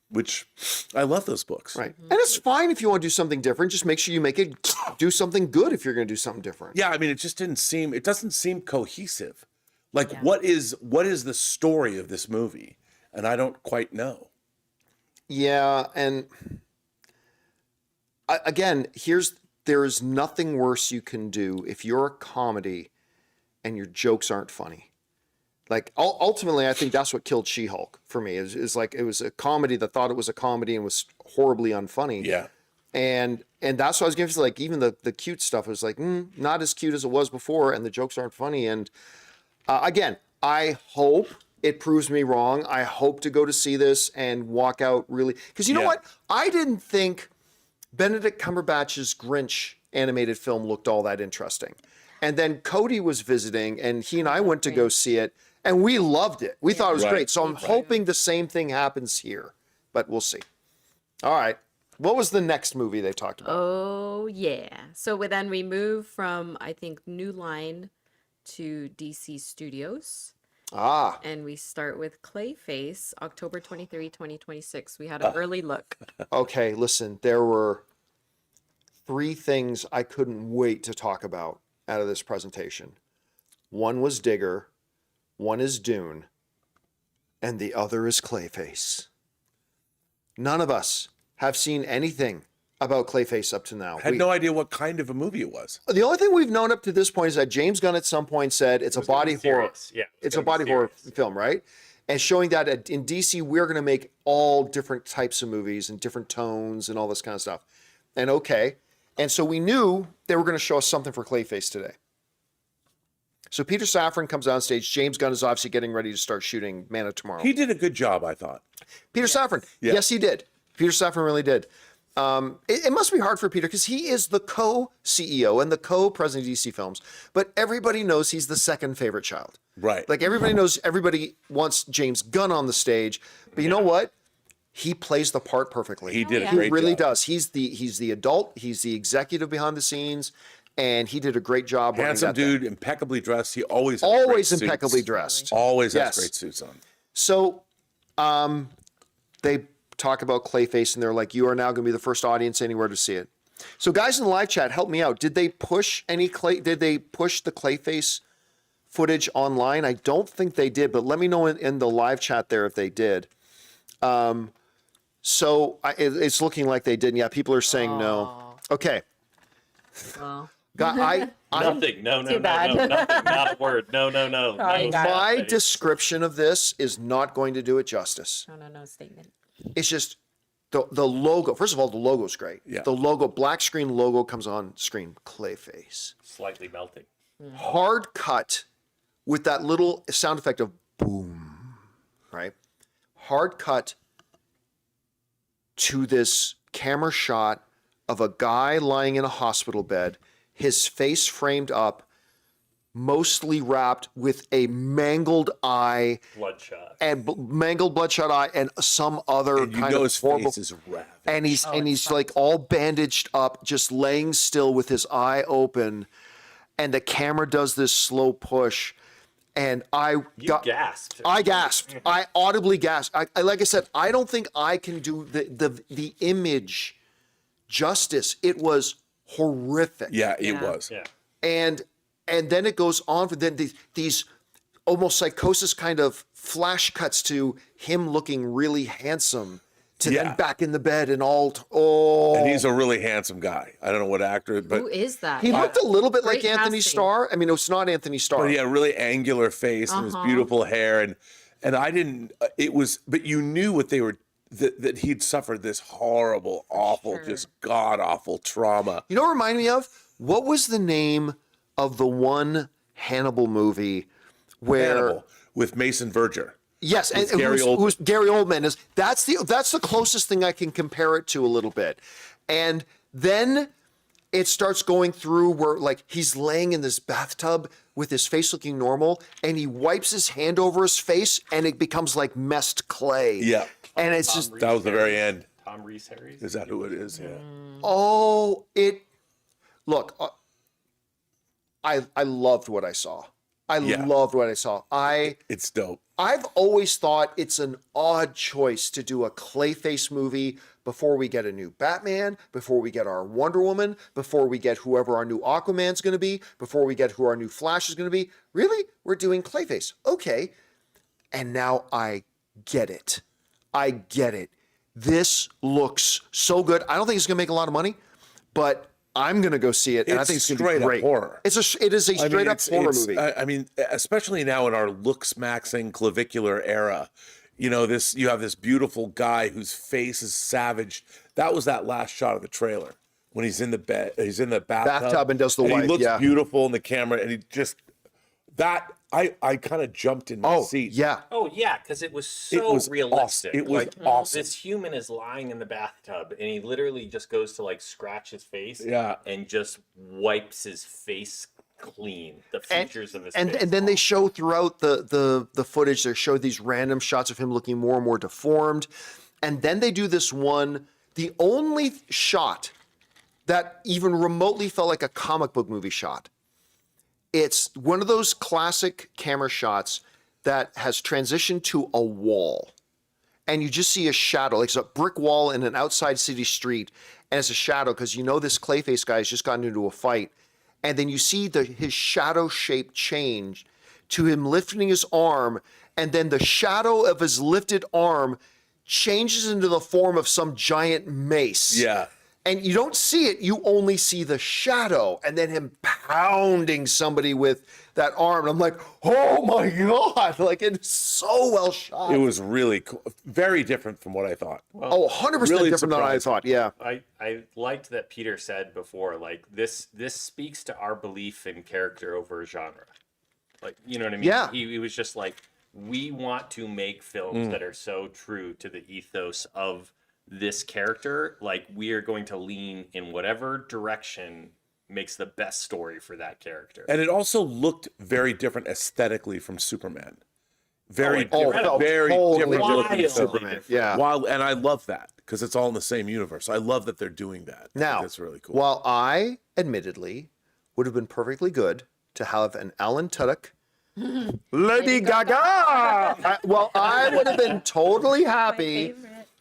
which I love those books. Right. And it's fine if you want to do something different. Just make sure you make it do something good if you're going to do something different. Yeah, I mean, it doesn't seem cohesive. Like, what is the story of this movie? And I don't quite know. Yeah. And again, there is nothing worse you can do if you're a comedy and your jokes aren't funny. Like ultimately, I think that's what killed She-Hulk for me. Is like it was a comedy that thought it was a comedy and was horribly unfunny. Yeah. And that's what I was giving. Like even the cute stuff was like not as cute as it was before, and the jokes aren't funny. And again, I hope it proves me wrong. I hope to go to see this and walk out really, because you know what? I didn't think Benedict Cumberbatch's Grinch animated film looked all that interesting. And then Cody was visiting, and he and I went to go see it, and we loved it. We thought it was Right. great. So I'm hoping the same thing happens here, but we'll see. All right. What was the next movie they talked about? Oh, yeah. So then we move from, I think, New Line to DC Studios. And we start with Clayface, October 23, 2026. We had an early look. Okay, listen, there were 3 things I couldn't wait to talk about out of this presentation. One was Digger, one is Dune, and the other is Clayface. None of us have seen anything about Clayface up to now. I had no idea what kind of a movie it was. The only thing we've known up to this point is that James Gunn at some point said it's a body horror. Yeah. It's a body horror film, right? And showing that in DC, we're going to make all different types of movies and different tones and all this kind of stuff. And okay. And so we knew they were going to show us something for Clayface today. So Peter Safran comes on stage. James Gunn is obviously getting ready to start shooting Man of Tomorrow. He did a good job, I thought. Peter Safran. Yeah. Yes, he did. Peter Safran really did. It must be hard for Peter because he is the co-CEO and the co-president of DC Films, but everybody knows he's the second favorite child. Right. Like everybody knows, everybody wants James Gunn on the stage, but you know what? He plays the part perfectly. He did a He great really job. does. He's the adult. He's the executive behind the snes, and he did a great job. running Handsome that thing. dude, impeccably dressed. He always has great Always suits. impeccably dressed. Always Yes. has great suits on. So, they talk about Clayface, and they're like, "You are now going to be the first audience anywhere to see it." So, guys in the live chat, help me out. Did they push the Clayface footage online? I don't think they did, but let me know in the live chat there if they did. It's looking like they didn't. Yeah, people are saying no. Okay. Well, Nothing. No, Too bad. nothing. Not a word. No. Sorry, guys. My description of this is not going to do it justice. no statement. It's just the logo. First of all, the logo's great. Yeah. The logo, black screen logo comes on screen. Clayface. Slightly melting. Hard cut with that little sound effect of boom, right? Hard cut to this camera shot of a guy lying in a hospital bed, his face framed up, mostly wrapped with a mangled eye Bloodshot. and mangled bloodshot eye and some other And you kind know of his horrible. face is ravaged. And he's like all bandaged up, just laying still with his eye open, and the camera does this slow push, and You gasped. I gasped. I audibly gasped. I like I said, I don't think I can do the image justice. It was horrific. Yeah, it Yeah. was. Yeah. And then it goes on for then these almost psychosis kind of flash cuts to him looking really handsome to Yeah. then back in the bed and all And he's a really handsome guy. I don't know what actor, but Who is that? he looked a little bit like Great Anthony casting. Starr. I mean, it's not Anthony Starr. he had a really angular face and his beautiful hair, and I didn't. It was, but you knew what they were that he'd suffered this horrible, awful, Sure. just god awful trauma. You know what it reminded me of? What was the name of the one Hannibal movie where Hannibal with Mason Verger. yes, and With Gary Oldman. who's Gary Oldman is that's the closest thing I can compare it to a little bit. And then it starts going through where like he's laying in this bathtub with his face looking normal and he wipes his hand over his face and it becomes like messed clay. Yeah, And it's just that was the very end. Tom Reese Harris. Is that who it is? Yeah. oh, look, I loved what I saw. I Yeah. loved what I saw. It's dope. I've always thought it's an odd choice to do a Clayface movie before we get a new Batman, before we get our Wonder Woman, before we get whoever our new Aquaman's going to be, before we get who our new Flash is going to be. Really? We're doing Clayface. Okay. And now I get it. I get it. This looks so good. I don't think it's going to make a lot of money, but I'm going to go see it, and I It's think it's going to straight be up great. horror. It is a straight up horror movie. I mean, especially now in our looks maxing clavicular era, you know, you have this beautiful guy whose face is savage. That was that last shot of the trailer when he's in the bed, he's in the Bathtub and does the He wipe, looks yeah. beautiful in the camera, and he just I kind of jumped in my Oh, seat. yeah. Oh yeah, because it was It so was realistic. awesome. It was Like, awesome. This human is lying in the bathtub, and he literally just goes to like scratch his face, Yeah. and just wipes his face clean. The features of his and face. then they show throughout the footage, they show these random shots of him looking more and more deformed, and then they do this one, the only shot that even remotely felt like a comic book movie shot. It's one of those classic camera shots that has transitioned to a wall, and you just see a shadow, like it's a brick wall in an outside city street, and it's a shadow because you know this Clayface guy has just gotten into a fight. And then you see his shadow shape change to him lifting his arm, and then the shadow of his lifted arm changes into the form of some giant mace. Yeah. And you don't see it, you only see the shadow, and then him pounding somebody with that arm. And I'm like, oh my God, like it's so well shot. It was really cool. Very different from what I thought. Oh, 100% really different than I surprising. thought, yeah. I liked that Peter said before, like this speaks to our belief in character over genre. Like, you know what I mean? Yeah. He was just like, we want to make films that are so true to the ethos of this character. Like, we are going to lean in whatever direction makes the best story for that character. And it also looked very different aesthetically from Superman. Very Oh, different, felt very totally different. different looking from film. Superman, yeah. While, and I love that because it's all in the same universe. I love that they're doing that. Now, that's really cool. While I, admittedly, would have been perfectly good to have an Alan Tudyk, Lady Gaga. I would have been totally happy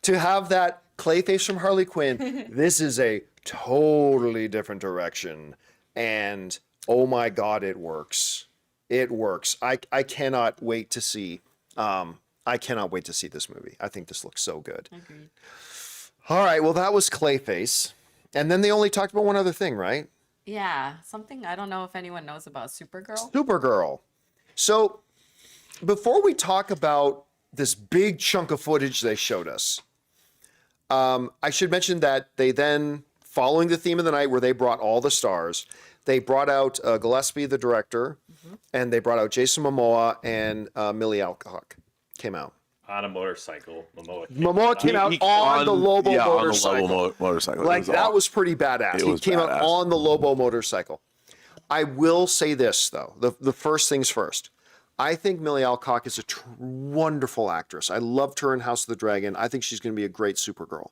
to have that Clayface from Harley Quinn. This is a totally different direction, and oh my God, it works. It works. I cannot wait to see. I cannot wait to see this movie. I think this looks so good. Agreed. All right, well, that was Clayface. And then they only talked about one other thing, right? Yeah, something I don't know if anyone knows about Supergirl. Supergirl. So before we talk about this big chunk of footage they showed us, I should mention that they then, following the theme of the night where they brought all the stars, they brought out Gillespie, the director, and they brought out Jason Momoa and Millie Alcock came out. On a motorcycle, Momoa came out on the Lobo motorcycle. motorcycle. Like that was pretty badass. It He was came out badass. on the Lobo motorcycle. I will say this though. The first things first. I think Millie Alcock is a wonderful actress. I loved her in House of the Dragon. I think she's going to be a great Supergirl.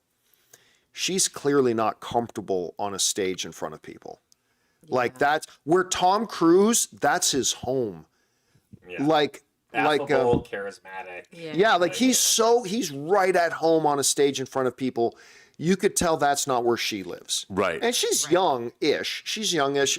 She's clearly not comfortable on a stage in front of people. Like that's where Tom Cruise, that's his home. Yeah. Like Affable, charismatic. yeah, like he's right at home on a stage in front of people. You could tell that's not where she lives. Right. And she's young-ish. She's youngish,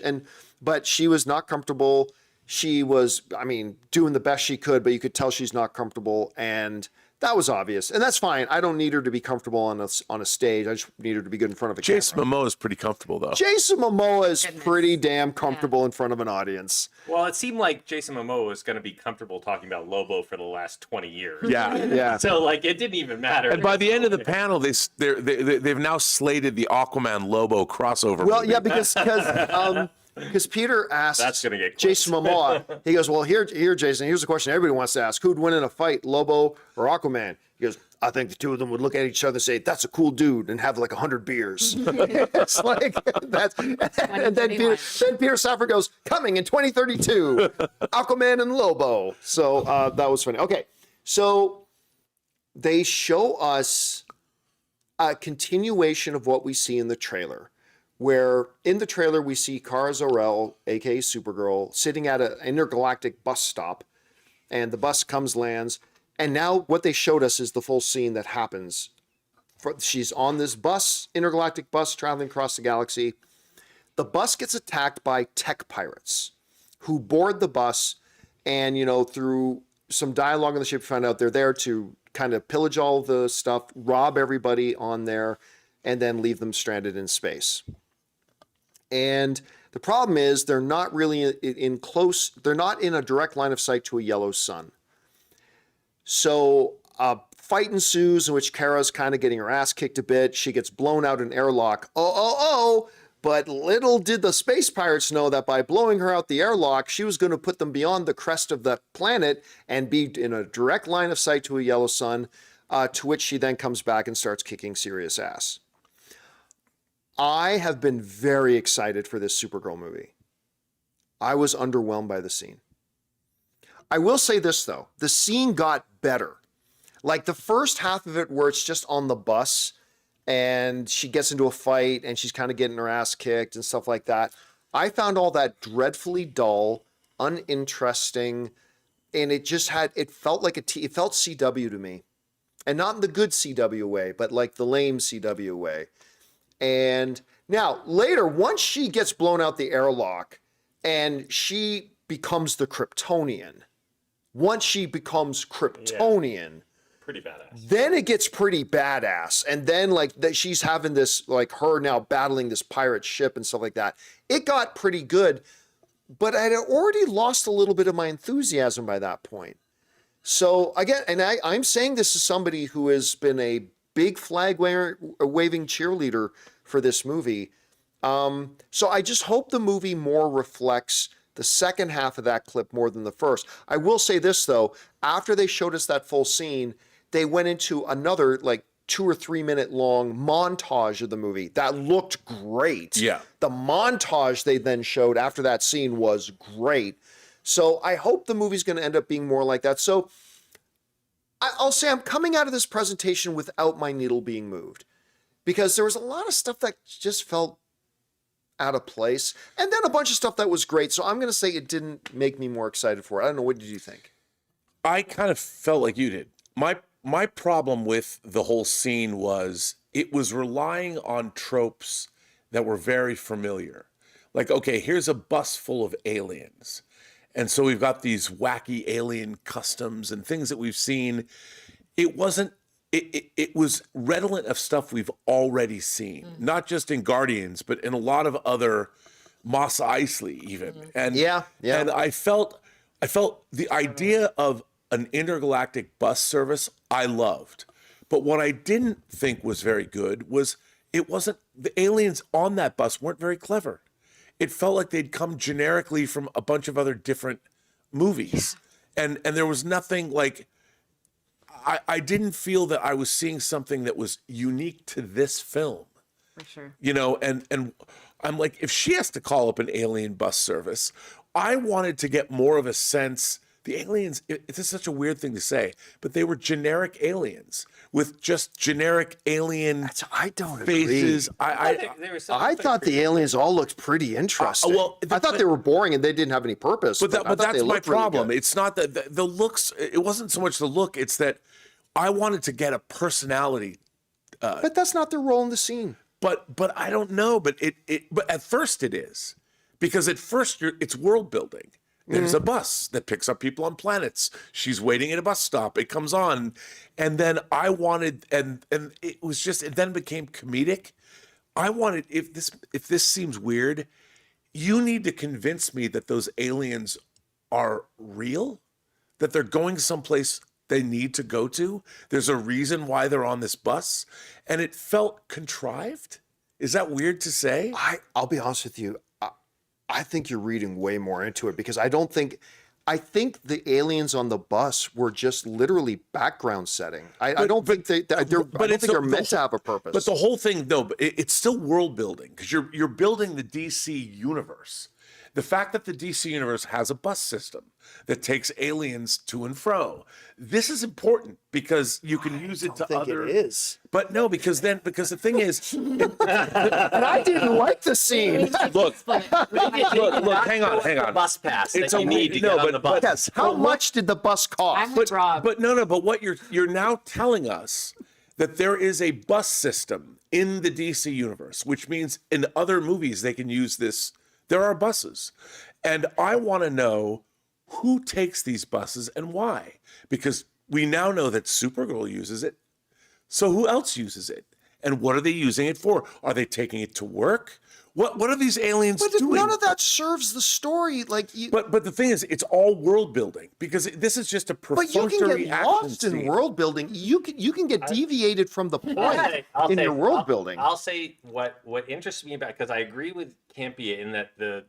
but she was not comfortable. She was, I mean, doing the best she could, but you could tell she's not comfortable, and that was obvious. And that's fine. I don't need her to be comfortable on a stage. I just need her to be good in front of a Jason camera. Momoa is pretty comfortable though. Jason Momoa is pretty damn comfortable in front of an audience. Well, it seemed like Jason Momoa was going to be comfortable talking about Lobo for the last 20 years. Yeah. Yeah. So, like, it didn't even matter. And by the end of the panel, they've now slated the Aquaman Lobo crossover. Well, movie. yeah, because Peter asked That's gonna get Jason Momoa. He goes, "Well, here, Jason. Here's a question everybody wants to ask: Who'd win in a fight, Lobo or Aquaman?" He goes, "I think the two of them would look at each other and say, 'That's a cool dude,' and have like 100 beers." It's like that's. And then Peter Safran goes, "Coming in 2032, Aquaman and Lobo." So that was funny. Okay, so they show us a continuation of what we see in the trailer. Where in the trailer we see Kara Zor-El, aka Supergirl, sitting at an intergalactic bus stop, and the bus lands, and now what they showed us is the full scene that happens. She's on this bus, intergalactic bus, traveling across the galaxy. The bus gets attacked by tech pirates, who board the bus, and through some dialogue on the ship, we find out they're there to kind of pillage all the stuff, rob everybody on there, and then leave them stranded in space. And the problem is they're not really they're not in a direct line of sight to a yellow sun. So a fight ensues in which Kara's kind of getting her ass kicked a bit. She gets blown out an airlock. But little did the space pirates know that by blowing her out the airlock, she was going to put them beyond the crest of the planet and be in a direct line of sight to a yellow sun, to which she then comes back and starts kicking serious ass. I have been very excited for this Supergirl movie. I was underwhelmed by the scene. I will say this, though. The scene got better. Like the first half of it where it's just on the bus and she gets into a fight and she's kind of getting her ass kicked and stuff like that. I found all that dreadfully dull, uninteresting, and it felt like it felt CW to me. And not in the good CW way, but like the lame CW way. And now later, once she gets blown out the airlock and she becomes the Kryptonian, Pretty badass. then it gets pretty badass. And then like that she's having this, like her now battling this pirate ship and stuff like that. It got pretty good, but I had already lost a little bit of my enthusiasm by that point. So again, and I'm saying this as somebody who has been a big flag waving cheerleader for this movie. So I just hope the movie more reflects the second half of that clip more than the first. I will say this though, after they showed us that full scene, they went into another like 2 or 3 minute long montage of the movie that looked great. Yeah. The montage they then showed after that scene was great. So I hope the movie's going to end up being more like that. So I'll say I'm coming out of this presentation without my needle being moved, because there was a lot of stuff that just felt out of place, and then a bunch of stuff that was great. So I'm going to say it didn't make me more excited for it. I don't know. What did you think? I kind of felt like you did. My problem with the whole scene was it was relying on tropes that were very familiar. Like, okay, here's a bus full of aliens. And so we've got these wacky alien customs and things that we've seen. It wasn't, it was redolent of stuff we've already seen, not just in Guardians, but in a lot of other Mos Eisley even. And Yeah. and I felt the idea of an intergalactic bus service I loved. But what I didn't think was very good was the aliens on that bus weren't very clever. It felt like they'd come generically from a bunch of other different movies. And there was nothing like, I didn't feel that I was seeing something that was unique to this film. For sure. You know, and I'm like, if she has to call up an alien bus service, I wanted to get more of a sense. The aliens, it's such a weird thing to say, but they were generic aliens with just generic alien I don't faces. agree. I thought the aliens all looked pretty interesting. I thought they were boring and they didn't have any purpose. But I thought that's they my looked really problem. good. It's not that the looks. It wasn't so much the look. It's that I wanted to get a personality. But that's not their role in the scene. But I don't know. But but at first it is, because at first it's world building. There's a bus that picks up people on planets. She's waiting at a bus stop. It comes on, and then I wanted, and it was just, it then became comedic. I wanted, if this seems weird, you need to convince me that those aliens are real, that they're going someplace they need to go to. There's a reason why they're on this bus, and it felt contrived. Is that weird to say? I'll be honest with you. I think you're reading way more into it because I think the aliens on the bus were just literally background setting. I don't think they're meant to have a purpose. But the whole thing, no, but it's still world building because you're building the DC universe. The fact that the DC universe has a bus system that takes aliens to and fro, this is important because you can use it to think other. it is. But no, because the thing is, And I didn't like the scene. look, hang on. Bus pass It's that a you need to no, get on but- the bus. Yes. How much did the bus cost? I'm with Rob. But no, but what you're now telling us that there is a bus system in the DC universe, which means in other movies they can use this. There are buses. And I want to know who takes these buses and why. Because we now know that Supergirl uses it. So who else uses it? And what are they using it for? Are they taking it to work? What are these aliens doing? None of that serves the story. But the thing is, it's all world building because this is just a But you perfunctory can get action lost in scene. world building. You can get deviated from the point in your world building. I'll say what interests me about, because I agree with Campea in that the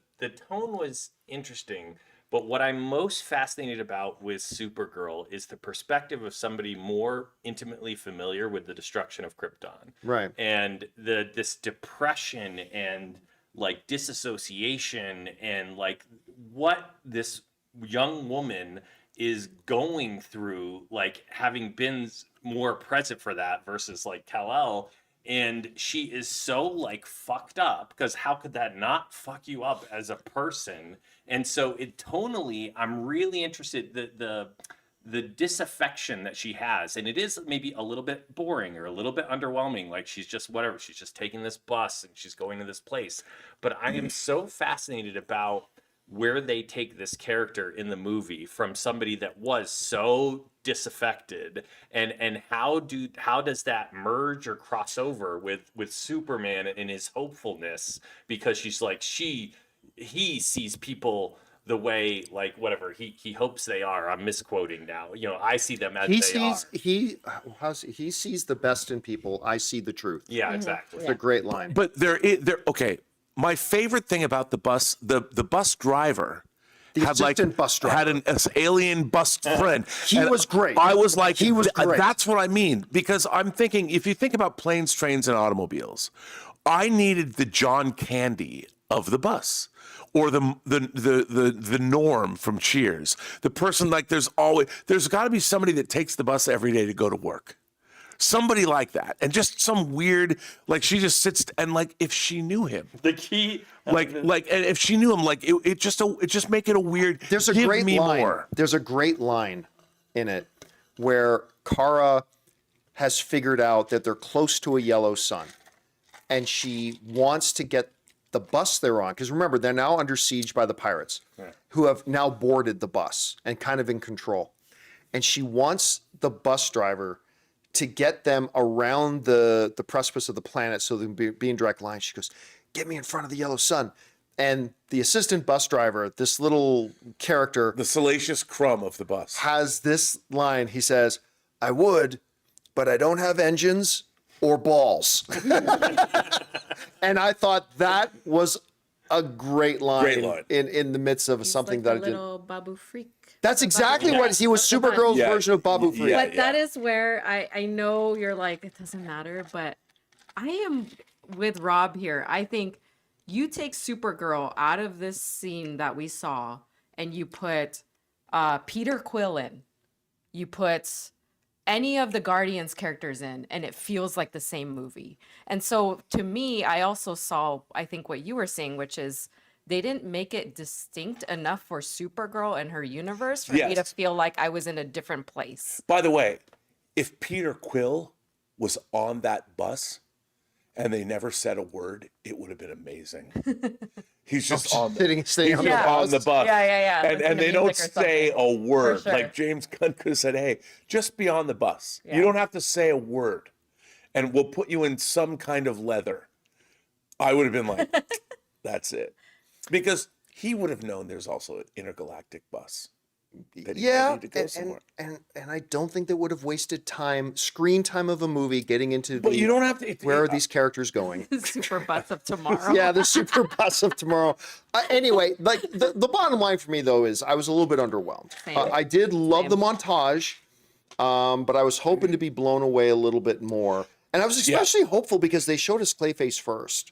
tone was interesting, but what I'm most fascinated about with Supergirl is the perspective of somebody more intimately familiar with the destruction of Krypton. Right. And this depression and like disassociation and like what this young woman is going through, like having been more present for that versus like Kal-El. And she is so like fucked up, because how could that not fuck you up as a person? And so it tonally, I'm really interested the disaffection that she has, and it is maybe a little bit boring or a little bit underwhelming. Like she's just whatever, she's just taking this bus and she's going to this place. But I am so fascinated about where they take this character in the movie from somebody that was so disaffected, and how does that merge or cross over with Superman and his hopefulness, because she's like he sees people the way, like whatever he hopes they are. I'm misquoting now. You know, I see them as He they sees are. he sees the best in people. I see the truth. Yeah, exactly. It's a great line. But okay. My favorite thing about the bus, the bus driver, The assistant bus driver. had an alien bus friend. He And was great. I was like, He was great. That's what I mean, because I'm thinking, if you think about planes, trains, and automobiles, I needed the John Candy of the bus, or the Norm from Cheers. The person, like, there's got to be somebody that takes the bus every day to go to work. Somebody like that, and just some weird, like, she just sits, and like, if she knew him, The key, and if she knew him, like, it just make it a weird. There's a give great me line. more. There's a great line in it where Kara has figured out that they're close to a yellow sun, and she wants to get the bus they're on, because remember, they're now under siege by the pirates, who have now boarded the bus and kind of in control. And she wants the bus driver to get them around the precipice of the planet so they can be in direct line. She goes, "Get me in front of the yellow sun." And the assistant bus driver, this little character, The Salacious Crumb of the bus. has this line. He says, "I would, but I don't have engines or balls." And I thought that was a great line, Great line. in the midst of something that I did. Little Babu Freak. That's exactly what he was. Supergirl's Yeah. version of Babu Freak. Yeah. But that is where I know you're like, it doesn't matter, but I am with Rob here. I think you take Supergirl out of this scene that we saw, and you put Peter Quill in. You put any of the Guardians characters in, and it feels like the same movie. And so to me, I also saw, I think what you were saying, which is they didn't make it distinct enough for Supergirl and her universe for me to Yes. feel like I was in a different place. By the way, if Peter Quill was on that bus and they never said a word, it would have been amazing. He's just on the, Staying on the Yeah. bus. on the bus. Yeah. And, Listen and to they don't music or say a word. sure. Like James Gunn could have said, hey, just be on the bus. Yeah. You don't have to say a word. And we'll put you in some kind of leather. I would have been like, that's it. Because he would have known there's also an intergalactic bus. That he Yeah, needed to go somewhere. and I don't think that would have wasted time, screen time of a movie, getting into But the, you don't have to. where are these characters going? Super bus of tomorrow. Yeah, the super bus of tomorrow. Anyway, like the bottom line for me though is I was a little bit underwhelmed. Same. I did love the montage, but I was hoping to be blown away a little bit more. And I was especially hopeful because they showed us Clayface first.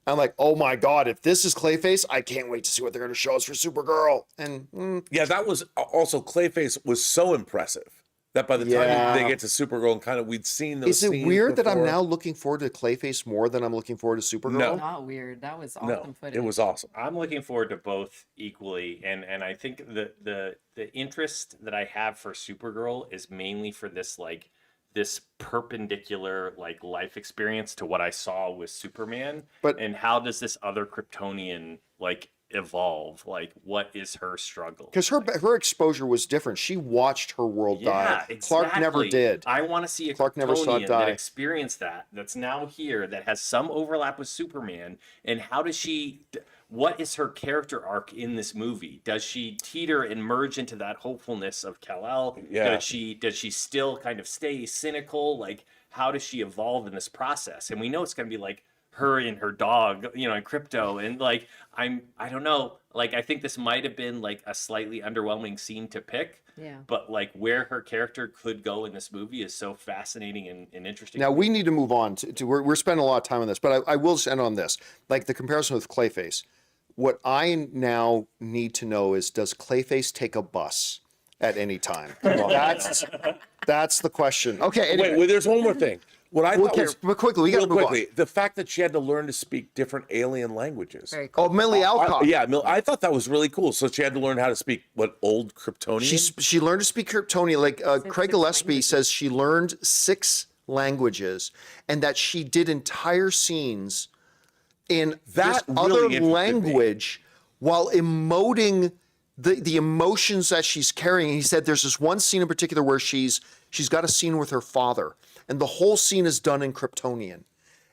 I'm like, oh my God, if this is Clayface, I can't wait to see what they're going to show us for Supergirl. And Yeah, that was also Clayface was so impressive that by the time Yeah. they get to Supergirl and kind of we'd seen those is it scenes weird that I'm before. now looking forward to Clayface more than I'm looking forward to Supergirl? No. Not weird. That was awesome No, footage. it was awesome. I'm looking forward to both equally, and I think the interest that I have for Supergirl is mainly for this perpendicular like life experience to what I saw with Superman. But- and how does this other Kryptonian like evolve? Like, what is her struggle? Because her exposure was different. She watched her world die. Yeah, Clark never exactly. did. I want to see a Clark never saw it Kryptonian die. that experienced that's now here, that has some overlap with Superman. And how does she? What is her character arc in this movie? Does she teeter and merge into that hopefulness of Kal-El? Yeah. Does she still kind of stay cynical? Like, how does she evolve in this process? And we know it's going to be like her and her dog, and Crypto, and like I don't know. Like, I think this might have been like a slightly underwhelming scene to pick. Yeah. But like where her character could go in this movie is so fascinating and interesting. Now we need to move on to we're spending a lot of time on this, but I will just end on this. Like the comparison with Clayface. What I now need to know is, does Clayface take a bus at any time? That's the question. Okay. Anyway, Wait, there's one more thing. What I thought okay, was but quickly, we got to real move quickly, the fact that she had to learn to speak different alien languages. Very cool. on. Oh, Millie Alcock. I thought that was really cool. So she had to learn how to speak old Kryptonian. She learned to speak Kryptonian. Like Craig six Gillespie languages. says, she learned 6 languages, and that she did entire scenes in That this really other interested me. language while emoting the emotions that she's carrying. He said there's this one scene in particular where she's got a scene with her father, and the whole scene is done in Kryptonian.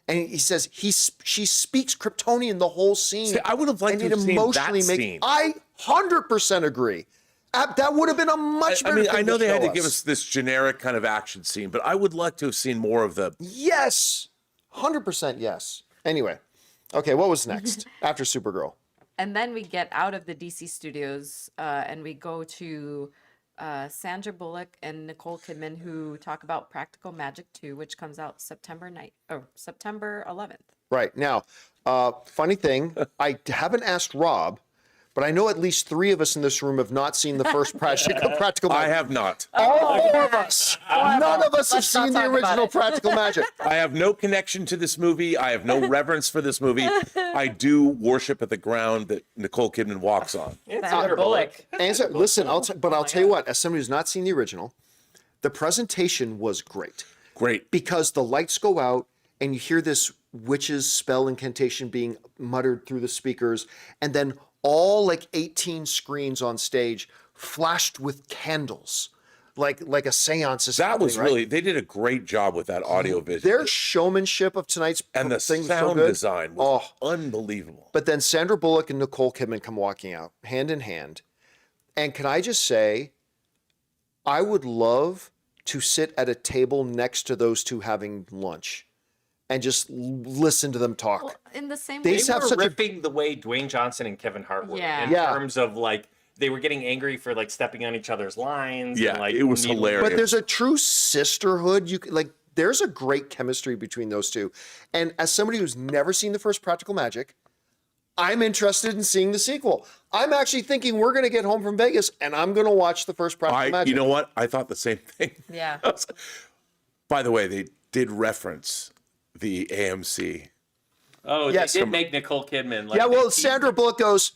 And he says she speaks Kryptonian the whole scene. See, I would have liked and to it have seen that emotionally scene. I 100% agree. That would have been a much I better mean, thing I know they had show to give us this generic kind of action scene, but I would like to have seen more of the. Yes, 100% yes. Anyway, okay, what was next after Supergirl? And then we get out of the DC studios and we go to Sandra Bullock and Nicole Kidman, who talk about Practical Magic 2, which comes out September 11th. Right now, funny thing, I haven't asked Rob, but I know at least 3 of us in this room have not seen the first Practical I Magic. have not. All of us. None of us have Let's not seen the talk about original it. Practical Magic. I have no connection to this movie. I have no reverence for this movie. I do worship at the ground that Nicole Kidman walks on. Sandra Bullock. And so, listen, I'll tell you what, as somebody who's not seen the original, the presentation was great. Great. Because the lights go out and you hear this witch's spell incantation being muttered through the speakers, and then all like 18 screens on stage flashed with candles, like a seance is That happening, was right? really, they did a great job with that audio visual. Their showmanship of tonight's And the thing was so sound good. design was unbelievable. But then Sandra Bullock and Nicole Kidman come walking out hand in hand. And can I just say, I would love to sit at a table next to those two having lunch and just listen to them talk. Well, in the same They way, just have were such a- ripping the way Dwayne Johnson and Kevin Hart were Yeah. in Yeah. terms of like they were getting angry for like stepping on each other's lines. Yeah, and, like, it was needling- hilarious. But there's a true sisterhood. You c- like there's a great chemistry between those two. And as somebody who's never seen the first Practical Magic, I'm interested in seeing the sequel. I'm actually thinking we're going to get home from Vegas and I'm going to watch the first Practical Magic. You know what? I thought the same thing. Yeah. By the way, they did reference the AMC. Oh, Yes. they did make Nicole Kidman. Like, Yeah, well, Sandra Bullock goes,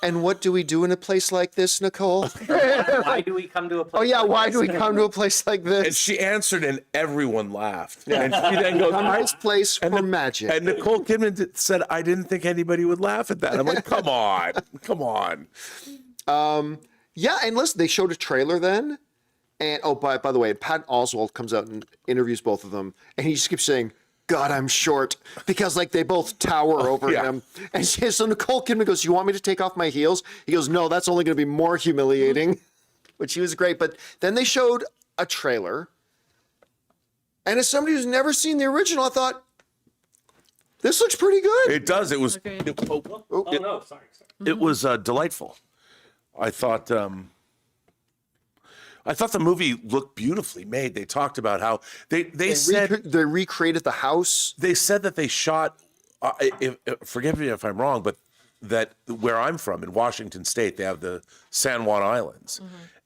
and what do we do in a place like this, Nicole? why do we come to a place? Oh, yeah, like why this? do we come to a place like And this? she answered, and everyone laughed. And she then goes, A nice place for magic. and Nicole Kidman said, I didn't think anybody would laugh at that. I'm like, come on, come on. Yeah, and listen, they showed a trailer then. And, oh, by the way, Patton Oswalt comes out and interviews both of them. And he just keeps saying, God, I'm short, because like they both tower over yeah. him. And so Nicole Kidman goes, you want me to take off my heels? He goes, no, that's only going to be more humiliating, which he was great. But then they showed a trailer. And as somebody who's never seen the original, I thought, this looks pretty good. It does. It was. Oh, no, sorry. It was delightful. I thought. I thought the movie looked beautifully made. They talked about how they said They recreated the house. they said that they shot. Forgive me if I'm wrong, but that where I'm from in Washington State, they have the San Juan Islands,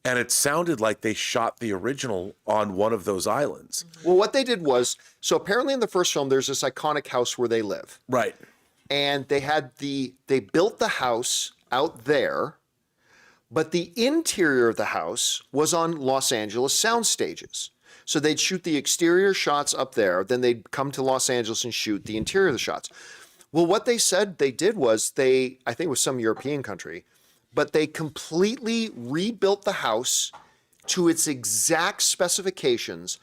and it sounded like they shot the original on one of those islands. Well, what they did was, so apparently in the first film, there's this iconic house where they live. Right. And they built the house out there, but the interior of the house was on Los Angeles sound stages. So they'd shoot the exterior shots up there, then they'd come to Los Angeles and shoot the interior of the shots. Well, what they said they did was I think it was some European country, but they completely rebuilt the house to its exact specifications.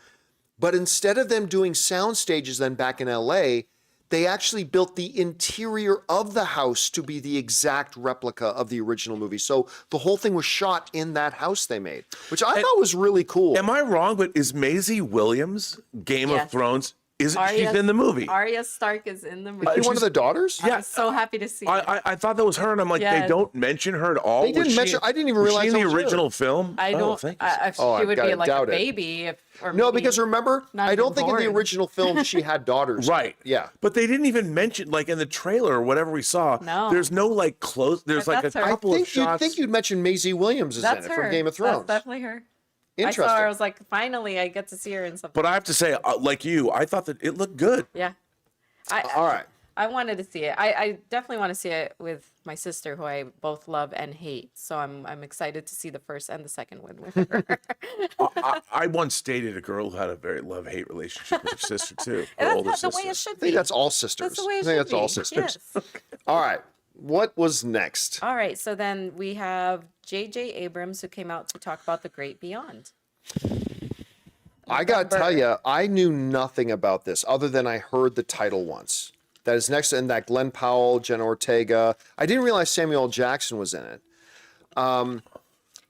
But instead of them doing sound stages then back in LA, they actually built the interior of the house to be the exact replica of the original movie. So the whole thing was shot in that house they made, which I thought was really cool. Am I wrong? But is Maisie Williams, Game of Yes. Thrones, she's Arya- in the movie? Arya Stark is in the movie. Is she one of the daughters? I was so happy to see it. I thought that was her, and I'm like, Yeah. they don't mention her at all. They didn't Was she- mention- I didn't even was realize she in that the was her. original film. I Oh, don't. thank you. If Oh, she I've would gotta be like a doubt it. baby, or No, maybe because remember, not I don't even think in the born. original film she had daughters. Right. Yeah. But they didn't even mention, like in the trailer or whatever we saw. No. There's no like close. There's But like a that's her. I couple of think shots. you'd mention Maisie Williams is that's in it her from Game of Thrones. That's definitely her. Interesting. I saw her. I was like, finally, I get to see her in something. But I have to say, like you, I thought that it looked good. Yeah. All right. I wanted to see it. I definitely want to see it with my sister, who I both love and hate. So I'm excited to see the first and the second one with her. I once dated a girl who had a very love-hate relationship with her sister too. Her And older that's not the sister. way it should I think be. that's all sisters. That's the way it I think should that's all be. sisters. Yes. All right. What was next? All right. So then we have J.J. Abrams, who came out to talk about The Great Beyond. I got to tell you, I knew nothing about this other than I heard the title once. That is next, and that Glenn Powell, Jenna Ortega. I didn't realize Samuel L. Jackson was in it.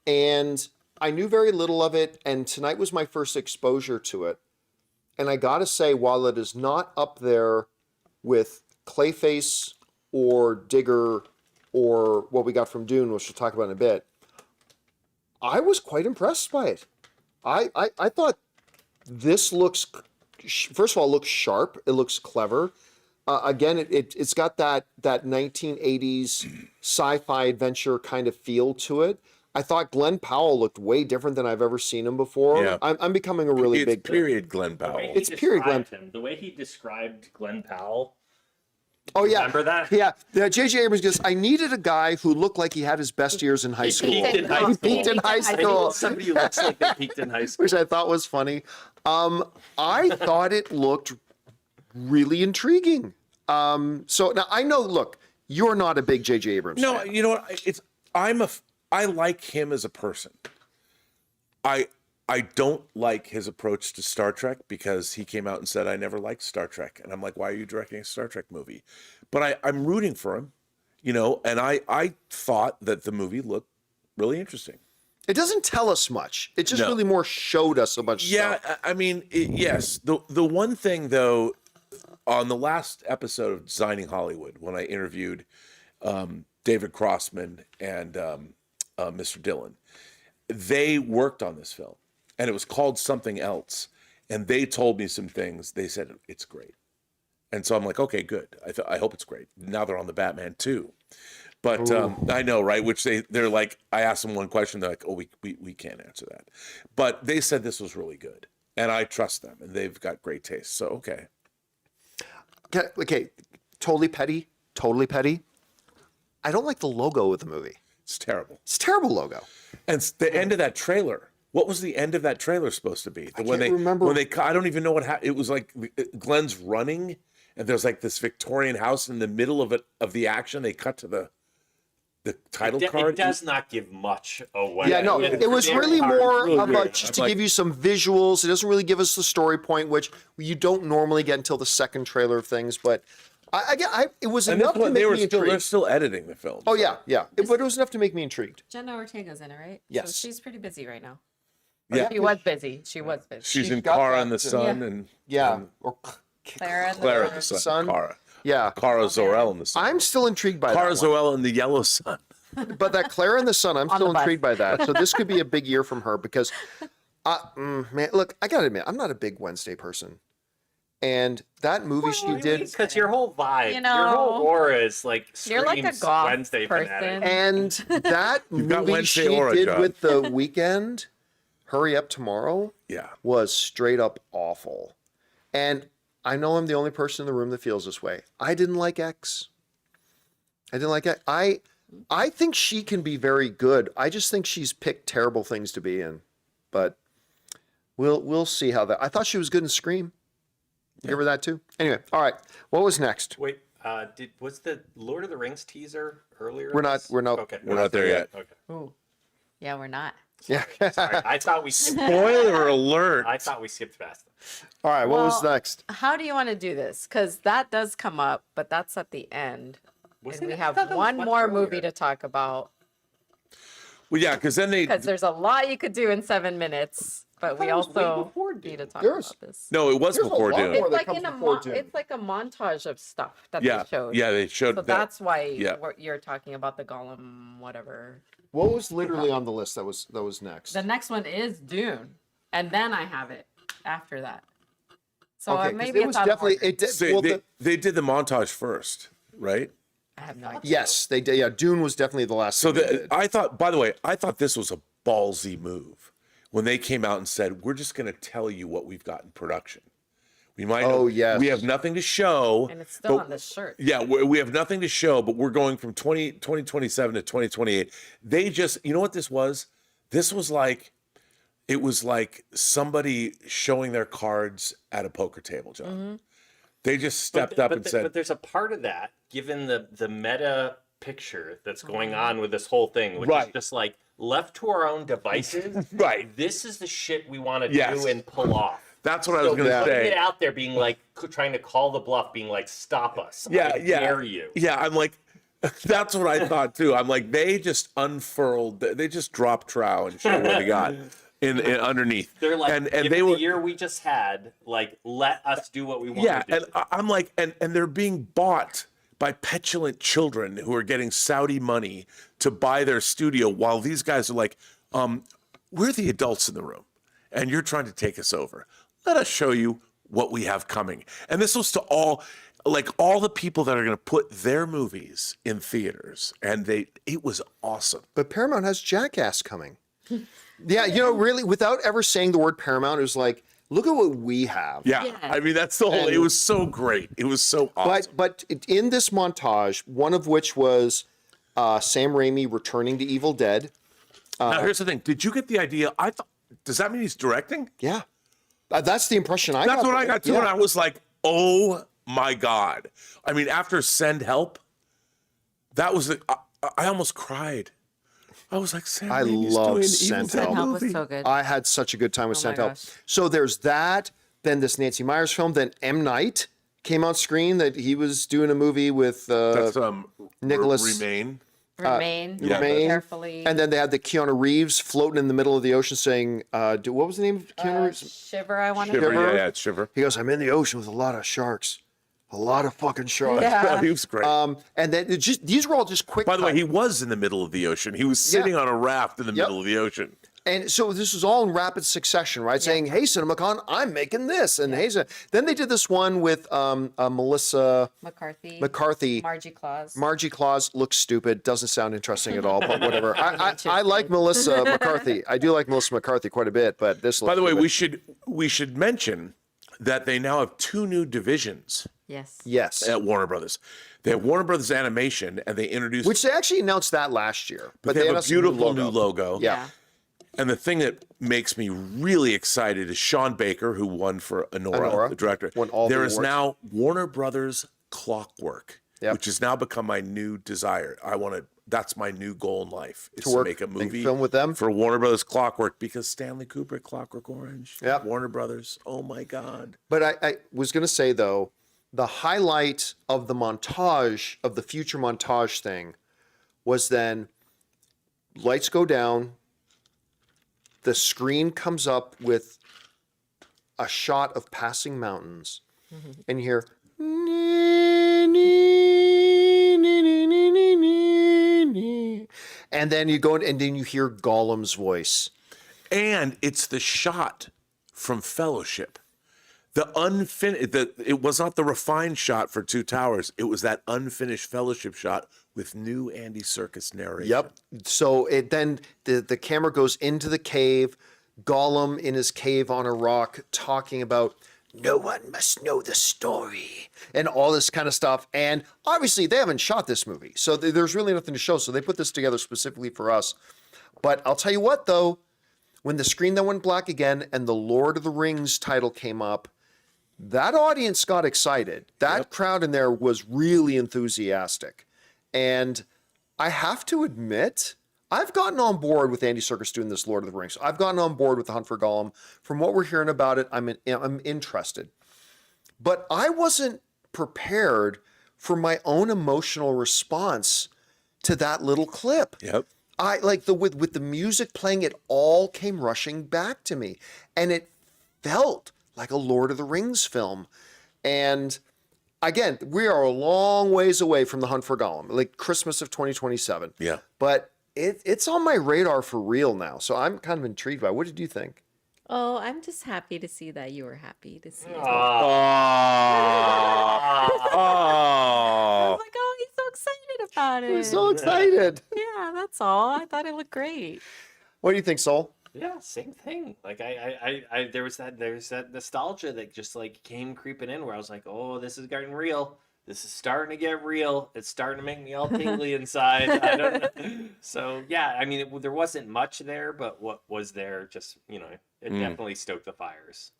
And I knew very little of it, and tonight was my first exposure to it. And I got to say, while it is not up there with Clayface or Digger or what we got from Dune, which we'll talk about in a bit, I was quite impressed by it. I thought this looks, first of all, it looks sharp. It looks clever. Again, it's got that 1980s sci-fi adventure kind of feel to it. I thought Glenn Powell looked way different than I've ever seen him before. Yeah. I'm becoming a really It's big period Glenn The way Powell. he It's period Glenn- described him, the way he described Glenn Powell. Oh yeah, Remember that? Yeah, J.J. Abrams goes, I needed a guy who looked like he had his best years in high He school. peaked in high He school. peaked in high I school. need somebody who looks like they peaked in high school. Which I thought was funny. I thought it looked really intriguing. So now I know, look, you're not a big J.J. Abrams No, fan. you know what? I like him as a person. I don't like his approach to Star Trek because he came out and said, I never liked Star Trek. And I'm like, why are you directing a Star Trek movie? But I'm rooting for him, you know, and I thought that the movie looked really interesting. It doesn't tell us much. It just No. really more showed us a bunch of Yeah, stuff. I mean, yes. The one thing, though, on the last episode of Designing Hollywood, when I interviewed David Crossman and Mr. Dillon, they worked on this film, and it was called something else. and they told me some things. They said it's great, and so I'm like, okay, good. I hope it's great. Now they're on the Batman too, but I know, right? Which they're like, I asked them one question, they're like, oh, we can't answer that, but they said this was really good, and I trust them, and they've got great taste. So okay. Okay, totally petty. I don't like the logo of the movie. It's terrible. It's a terrible logo. And the end of that trailer. What was the end of that trailer supposed to be? I can't remember. I don't even know what happened. It was like Glenn's running, and there's like this Victorian house in the middle of the action. They cut to the title card. It does not give much away. Yeah, no, it was very really hard. more really of weird. a, just to I'm like- give you some visuals. It doesn't really give us the story point, which you don't normally get until the second trailer of things. But it was And enough to make me they're intrigued. still editing the film. Oh yeah, but it was enough to make me intrigued. Jenna Ortega's in it, right? Yes. So she's pretty busy right now. Yeah. She was busy. She was busy. She's in got Cara that and the too. Sun and Yeah, or Clara, Clara and the the Sun. Sun. Cara. yeah. Cara Zor-El and the Sun. I'm still intrigued by Cara that one. Zor-El and the Yellow Sun. But that Clara and the Sun, I'm On still the bus. intrigued by that. So this could be a big year from her because, man, look, I gotta admit, I'm not a big Wednesday person, and that movie she did, Because your whole vibe, You your whole know, aura is like you're like a screams goth Wednesday person. fanatic. and that You've got movie Wednesday she aura, did John. with The Weekend, Hurry Up Tomorrow, Yeah. was straight up awful. And I know I'm the only person in the room that feels this way. I didn't like X. I didn't like X. I think she can be very good. I just think she's picked terrible things to be in. But we'll see how that. I thought she was good in Scream. Give her that too. Anyway, all right. What was next? Wait, was the Lord of the Rings teaser earlier? We're not- this? we're not- Okay, We're not there yet. Okay, Ooh. Yeah, we're not. Yeah. sorry. I thought we skipped. Spoiler alert. I thought we skipped past them. All right. What was Well, next? How do you want to do this? Because that does come up, but that's at the end. Wasn't And we it- I have thought that was one much more earlier. movie to talk about Well, yeah, because then because there's a lot you could do in 7 minutes, but we it was way also before need to Dune. talk There's- about this. no, it was There's a before lot Dune. more It's that like comes in a before Dune. it's like a montage of stuff that Yeah, they showed. yeah, they showed So that. that's why yeah. what you're talking about the Gollum, whatever. What was literally on the list that was next? The next one is Dune, and then I have it after that. So Okay, 'cause maybe it it's was out of definitely order. it did. So Well, they did the montage first, right? I have no idea. yes, they did. Yeah, Dune was definitely the last. So thing they did. I thought, by the way, I thought this was a ballsy move when they came out and said, we're just going to tell you what we've got in production. We might Oh, yes. we have nothing to show. And it's still but- on the shirt. Yeah, we have nothing to show, but we're going from 2027 to 2028. They just, you know what this was? This was like, it was like somebody showing their cards at a poker table, John. Mm-hmm. They just stepped up and said, but there's a part of that, given the meta picture that's going on with this whole thing, which Right. is just like left to our own devices. Right. This is the shit we want to Yes. do and pull off. that's what I was So going to putting say. it out there, being like trying to call the bluff, being like, "Stop us! Yeah, I yeah. dare you!" Yeah, I'm like, that's what I thought too. I'm like, they just unfurled, they just dropped trow and showed what they got in underneath. They're like, and "Given they were, the year we just had, like, let us do what we want yeah, to do." and I'm like, and they're being bought by petulant children who are getting Saudi money to buy their studio, while these guys are like, we're the adults in the room, and you're trying to take us over. Let us show you what we have coming. And this was to all the people that are going to put their movies in theaters, and it was awesome. But Paramount has Jackass coming. Yeah, really, without ever saying the word Paramount, it was like, look at what we have. Yeah, Yeah. I mean, that's the whole. It was so great. It was so awesome. But in this montage, one of which was Sam Raimi returning to Evil Dead. Now here's the thing. Did you get the idea? I thought. Does that mean he's directing? Yeah, that's the impression I got. That's what from I it. got too, Yeah. and I was like, "Oh my god!" I mean, after Send Help, that was I almost cried. I was like, "Sam I Raimi's love doing Send Evil Dead Help. Help was movie." so good. I had such a good time with Oh Sent my Help. gosh. So there's that. Then this Nancy Meyers film. Then M. Night came on screen that he was doing a movie with That's Nicholas- Remain. Remain, yeah. Remain. carefully. And then they had the Keanu Reeves floating in the middle of the ocean saying, what was the name of Keanu Reeves? Shiver, I want to Shiver, Shiver. yeah, it's Shiver. He goes, I'm in the ocean with a lot of sharks. A lot of fucking sharks. Yeah. He was great. And then these were all just quick. By the way, cut. he was in the middle of the ocean. He was sitting on a raft in the middle of the ocean. And so this was all in rapid succession, right? Saying, "Hey, CinemaCon, I'm making this," and then they did this one with Melissa McCarthy. Margie Claus looks stupid, doesn't sound interesting at all, but whatever. I like Melissa McCarthy. I do like Melissa McCarthy quite a bit, but this. By the way, we should mention that they now have 2 new divisions. Yes. At Warner Brothers. They have Warner Brothers Animation, and they introduced, which they actually announced that last year. but they have a beautiful new logo. Yeah. And the thing that makes me really excited is Sean Baker, who won for Anora, the director. Won all the there is awards. now Warner Brothers Clockwork, Yep. which has now become my new desire. That's my new goal in life, is To to work make a and movie film with them? for Warner Brothers Clockwork, because Stanley Kubrick, Clockwork Orange, Yep. Warner Brothers. Oh my God. But I was going to say, though, the highlight of the montage, of the future montage thing, was then lights go down, the screen comes up with a shot of passing mountains, and you hear, and then you go and then you hear Gollum's voice. And it's the shot from Fellowship. It was not the refined shot for Two Towers. It was that unfinished Fellowship shot with new Andy Serkis narration. Yep. So then the camera goes into the cave, Gollum in his cave on a rock talking about no one must know the story and all this kind of stuff. And obviously they haven't shot this movie, so there's really nothing to show. So they put this together specifically for us. But I'll tell you what, though, when the screen then went black again and the Lord of the Rings title came up, that audience got excited. That crowd in there was really enthusiastic. And I have to admit, I've gotten on board with Andy Serkis doing this Lord of the Rings. I've gotten on board with The Hunt for Gollum. From what we're hearing about it, I'm interested. But I wasn't prepared for my own emotional response to that little clip. Yep. I like with the music playing, it all came rushing back to me. And it felt like a Lord of the Rings film. And again, we are a long ways away from The Hunt for Gollum, like Christmas of 2027. Yeah. But it's on my radar for real now. So I'm kind of intrigued by it. What did you think? Oh, I'm just happy to see that you were happy to see it. Oh. I was like, oh, he's so excited about it. I'm so excited. Yeah, that's all. I thought it looked great. What do you think, Sol? Yeah, same thing. Like there's that nostalgia that just like came creeping in where I was like, oh, this is getting real. This is starting to get real. It's starting to make me all tingly inside. I don't know. So yeah, I mean, there wasn't much there, but what was there, just it definitely stoked the fires.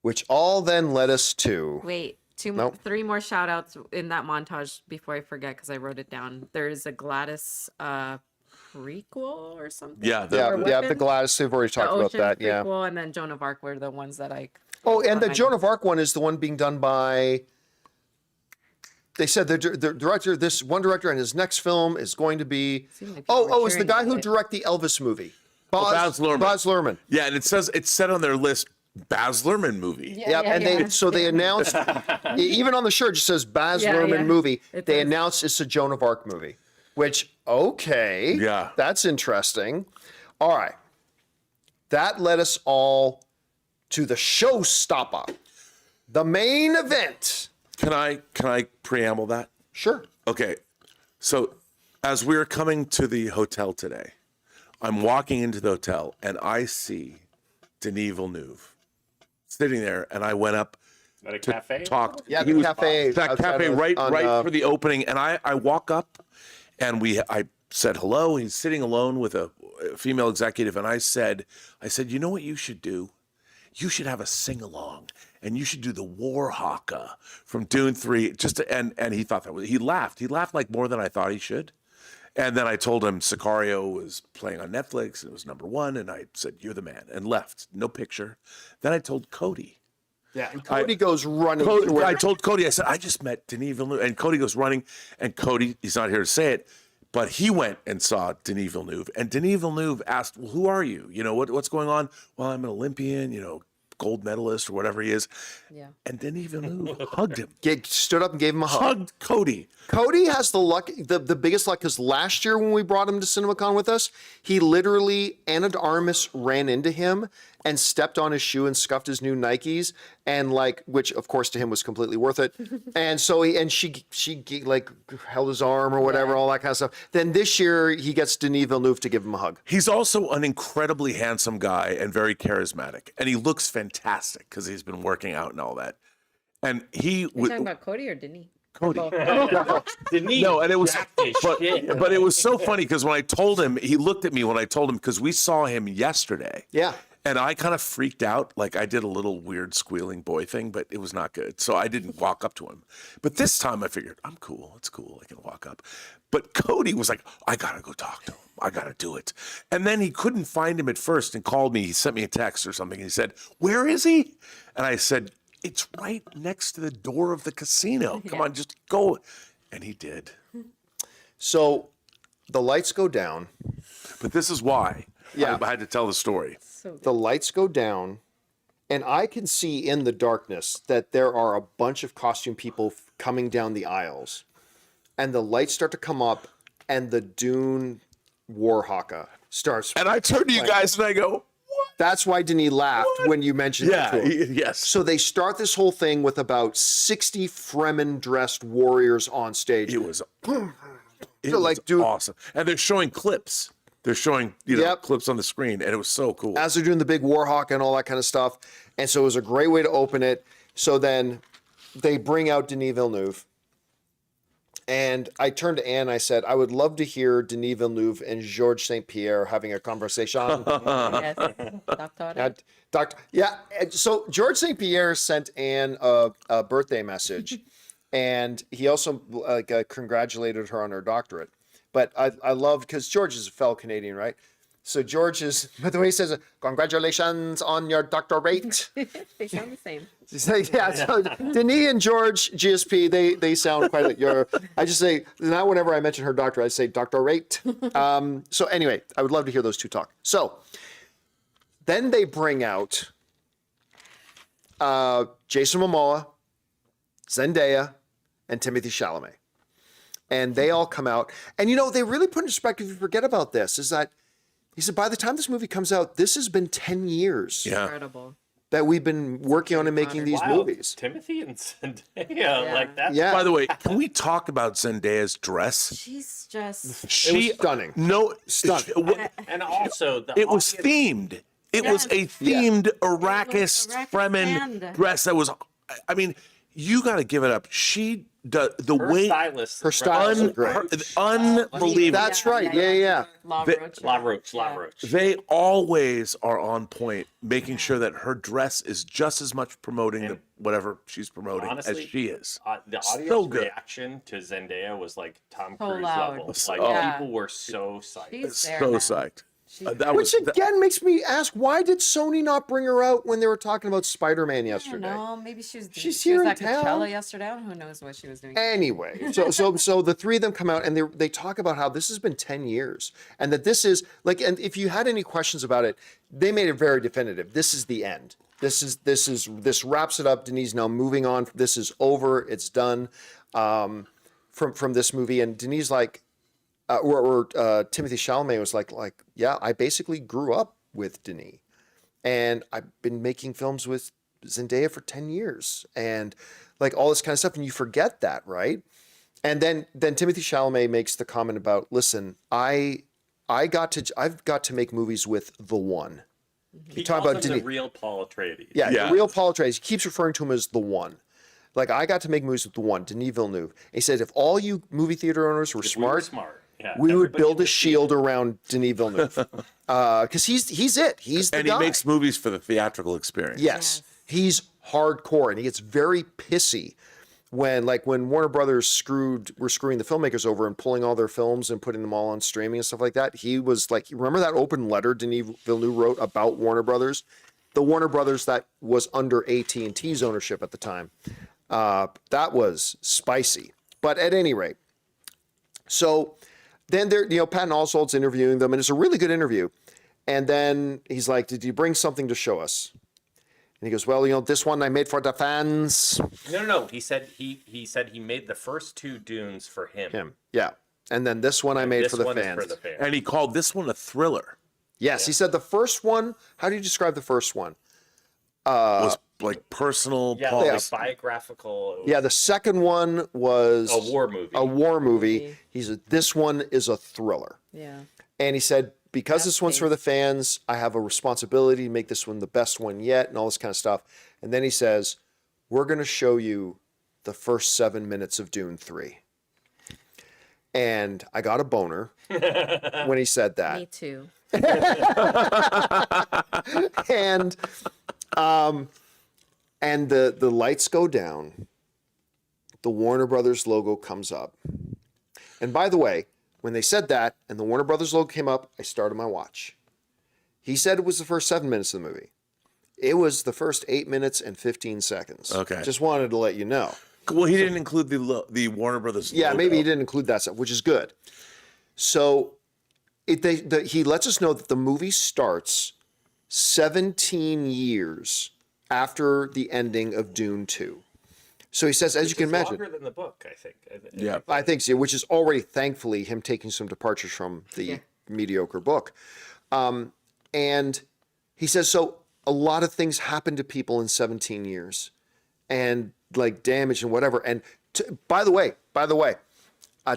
Which all then led us to Wait, Nope. 3 more shout outs in that montage before I forget, because I wrote it down. There's a Gladys prequel or something. Yeah. the Gladys. We've already The talked about Ocean that. Yeah. prequel, and then Joan of Arc were the ones that I. Oh, and the my Joan of Arc one is the one being done by. They said the director, this one director, and his next film is going to be. Seemed like people were Oh, it's the cheering guy about who it. directed the Elvis movie. Baz Luhrmann. Baz Luhrmann. Yeah, and it's set on their list, Baz Luhrmann movie. Yep, and they announced, even on the shirt it says Baz Luhrmann movie. It They does. announced it's a Joan of Arc movie, which okay, Yeah. that's interesting. All right, that led us all to the showstopper, the main event. Can I preamble that? Sure. Okay, so as we're coming to the hotel today, I'm walking into the hotel and I see Denis Villeneuve sitting there, and I went up At a to cafe? talk. Yeah, he the was- cafe That outside cafe of- right on, for the opening, and I walk up, and I said hello. He's sitting alone with a female executive, and I said, you know what you should do? You should have a sing along, and you should do the War Haka from Dune 3. And he thought he laughed. He laughed like more than I thought he should. And then I told him Sicario was playing on Netflix and it was #1, and I said, you're the man, and left. No picture. Then I told Cody. Yeah, and Cody goes running. to I where- told Cody, I said, I just met Denis Villeneuve. And Cody goes running, and Cody, he's not here to say it, but he went and saw Denis Villeneuve. And Denis Villeneuve asked, well, who are you? What's going on? Well, I'm an Olympian, gold medalist or whatever he is. Yeah. And Denis Villeneuve hugged him, Stood up and gave him a hug. hugged Cody. Cody has the luck, the biggest luck, because last year when we brought him to CinemaCon with us, he literally, Anna de Armas ran into him and stepped on his shoe and scuffed his new Nikes, and like, which of course to him was completely worth it. And so she like held his arm or whatever, all that kind of stuff. Then this year he gets Denis Villeneuve to give him a hug. He's also an incredibly handsome guy and very charismatic, and he looks fantastic because he's been working out and all that. And he You talking about Cody or Denis? Cody. Denise, No, and it was, jacked his shit. but it was so funny because when I told him, he looked at me when I told him, because we saw him yesterday. Yeah. And I kind of freaked out. Like I did a little weird squealing boy thing, but it was not good. So I didn't walk up to him. But this time I figured, I'm cool. It's cool. I can walk up. But Cody was like, I got to go talk to him. I got to do it. And then he couldn't find him at first and called me. He sent me a text or something. And he said, where is he? And I said, it's right next to the door of the casino. Come on, just go. And he did. So the lights go down. But this is why Yeah. I had to tell the story. The lights go down, and I can see in the darkness that there are a bunch of costume people coming down the aisles, and the lights start to come up, and the Dune Warhawka starts. And I turned to you guys and I go, That's why Denis laughed when you mentioned yeah, it to him. yes. So they start this whole thing with about 60 Fremen-dressed warriors on stage. It was, like, dude- awesome. And they're showing clips. They're showing Yep. clips on the screen, and it was so cool. As they're doing the big Warhawk and all that kind of stuff. And so it was a great way to open it. So then they bring out Denis Villeneuve. And I turned to Anne, I said, I would love to hear Denis Villeneuve and Georges St. Pierre having a conversation. Yes. Doctor. And so George St. Pierre sent Anne a birthday message, and he also congratulated her on her doctorate. But I loved, because George is a fellow Canadian, right? So George is, by the way, he says, congratulations on your doctorate. They sound the same. Yeah, so Denis and George, GSP, they sound quite like I just say, now whenever I mention her doctor, I say doctorate. So anyway, I would love to hear those two talk. So then they bring out Jason Momoa, Zendaya, and Timothée Chalamet. And they all come out. And, they really put in perspective, if you forget about this, is that he said, by the time this movie comes out, this has been 10 years Yeah. Incredible. that we've been working on and making these Wow, movies. Timothy and Zendaya, like that. Yeah. By the way, can we talk about Zendaya's dress? She's just. It was stunning. No, Stunning. And also, the it was audience- themed. It was a Yes. themed Arrakis Arrakis Fremen band. dress that was, I mean, you got to give it up. She, the her way, stylist, Her styles are great. unbelievable. That's right. Yeah. La They- Roche. La Roche. They always are on point, making sure that her dress is just as much promoting whatever she's promoting Honestly, as she is. The So audience good. reaction to Zendaya was like Tom So Cruise loud. level. So- Like Oh. people were so psyched. She's there, So man. psyched. She's That Which was again makes me ask, why did Sony not bring her out when they were talking about Spider-Man I don't yesterday? know. Maybe she was. She's she was here in at town. Coachella yesterday. Who knows what she was doing? Anyway, so the three of them come out and they talk about how this has been 10 years and that this is like, and if you had any questions about it, they made it very definitive. This is the end. This wraps it up. Denis now moving on. This is over. It's done from this movie. And Denis like, Timothée Chalamet was like, yeah, I basically grew up with Denis, and I've been making films with Zendaya for 10 years, and like all this kind of stuff, and you forget that, right? And then Timothée Chalamet makes the comment about, listen, I've got to make movies with the one. He talk calls about him the Denis. real Paul Atreides. Yeah, Yeah. the real Paul Atreides. He keeps referring to him as the one. Like, I got to make movies with the one, Denis Villeneuve. And he said, if all you movie theater owners were If we were smart, smart. Yeah, we would everybody build a would- shield around Denis Villeneuve. Because he's it. He's the and guy. he makes movies for the theatrical experience. Yes, he's hardcore, and he gets very pissy when Warner Brothers were screwing the filmmakers over and pulling all their films and putting them all on streaming and stuff like that. He was like, remember that open letter Denis Villeneuve wrote about Warner Brothers, the Warner Brothers that was under AT&T's ownership at the time. That was spicy. But at any rate, so then Patton Oswalt's interviewing them, and it's a really good interview. And then he's like, did you bring something to show us? he goes, well, this one I made for the fans. No. He said he made the first 2 Dunes for him. Yeah. And then this one I made This for the one fans. is for the fans. And he called this one a thriller. Yes, he said the first one, how do you describe the first one? Was like personal. Yeah, Yes. like biographical. Yeah, the second one was A war movie. A war movie. He said, this one is a thriller. Yeah. And he said, because this one's for the fans, I have a responsibility to make this one the best one yet and all this kind of stuff. And then he says, we're going to show you the first 7 minutes of Dune 3. And I got a boner when he said that. Me too. And the lights go down. The Warner Brothers logo comes up. And by the way, when they said that and the Warner Brothers logo came up, I started my watch. He said it was the first 7 minutes of the movie. It was the first 8 minutes and 15 seconds. Okay. Just wanted to let you know. Well, he didn't include the Warner Brothers. Yeah, logo. maybe he didn't include that stuff, which is good. So he lets us know that the movie starts 17 years after the ending of Dune 2. So he says, as you can imagine, longer than the book, I think. Yeah. I think so, which is already, thankfully, him taking some departures from the mediocre book. And he says, so a lot of things happen to people in 17 years and like damage and whatever. And by the way,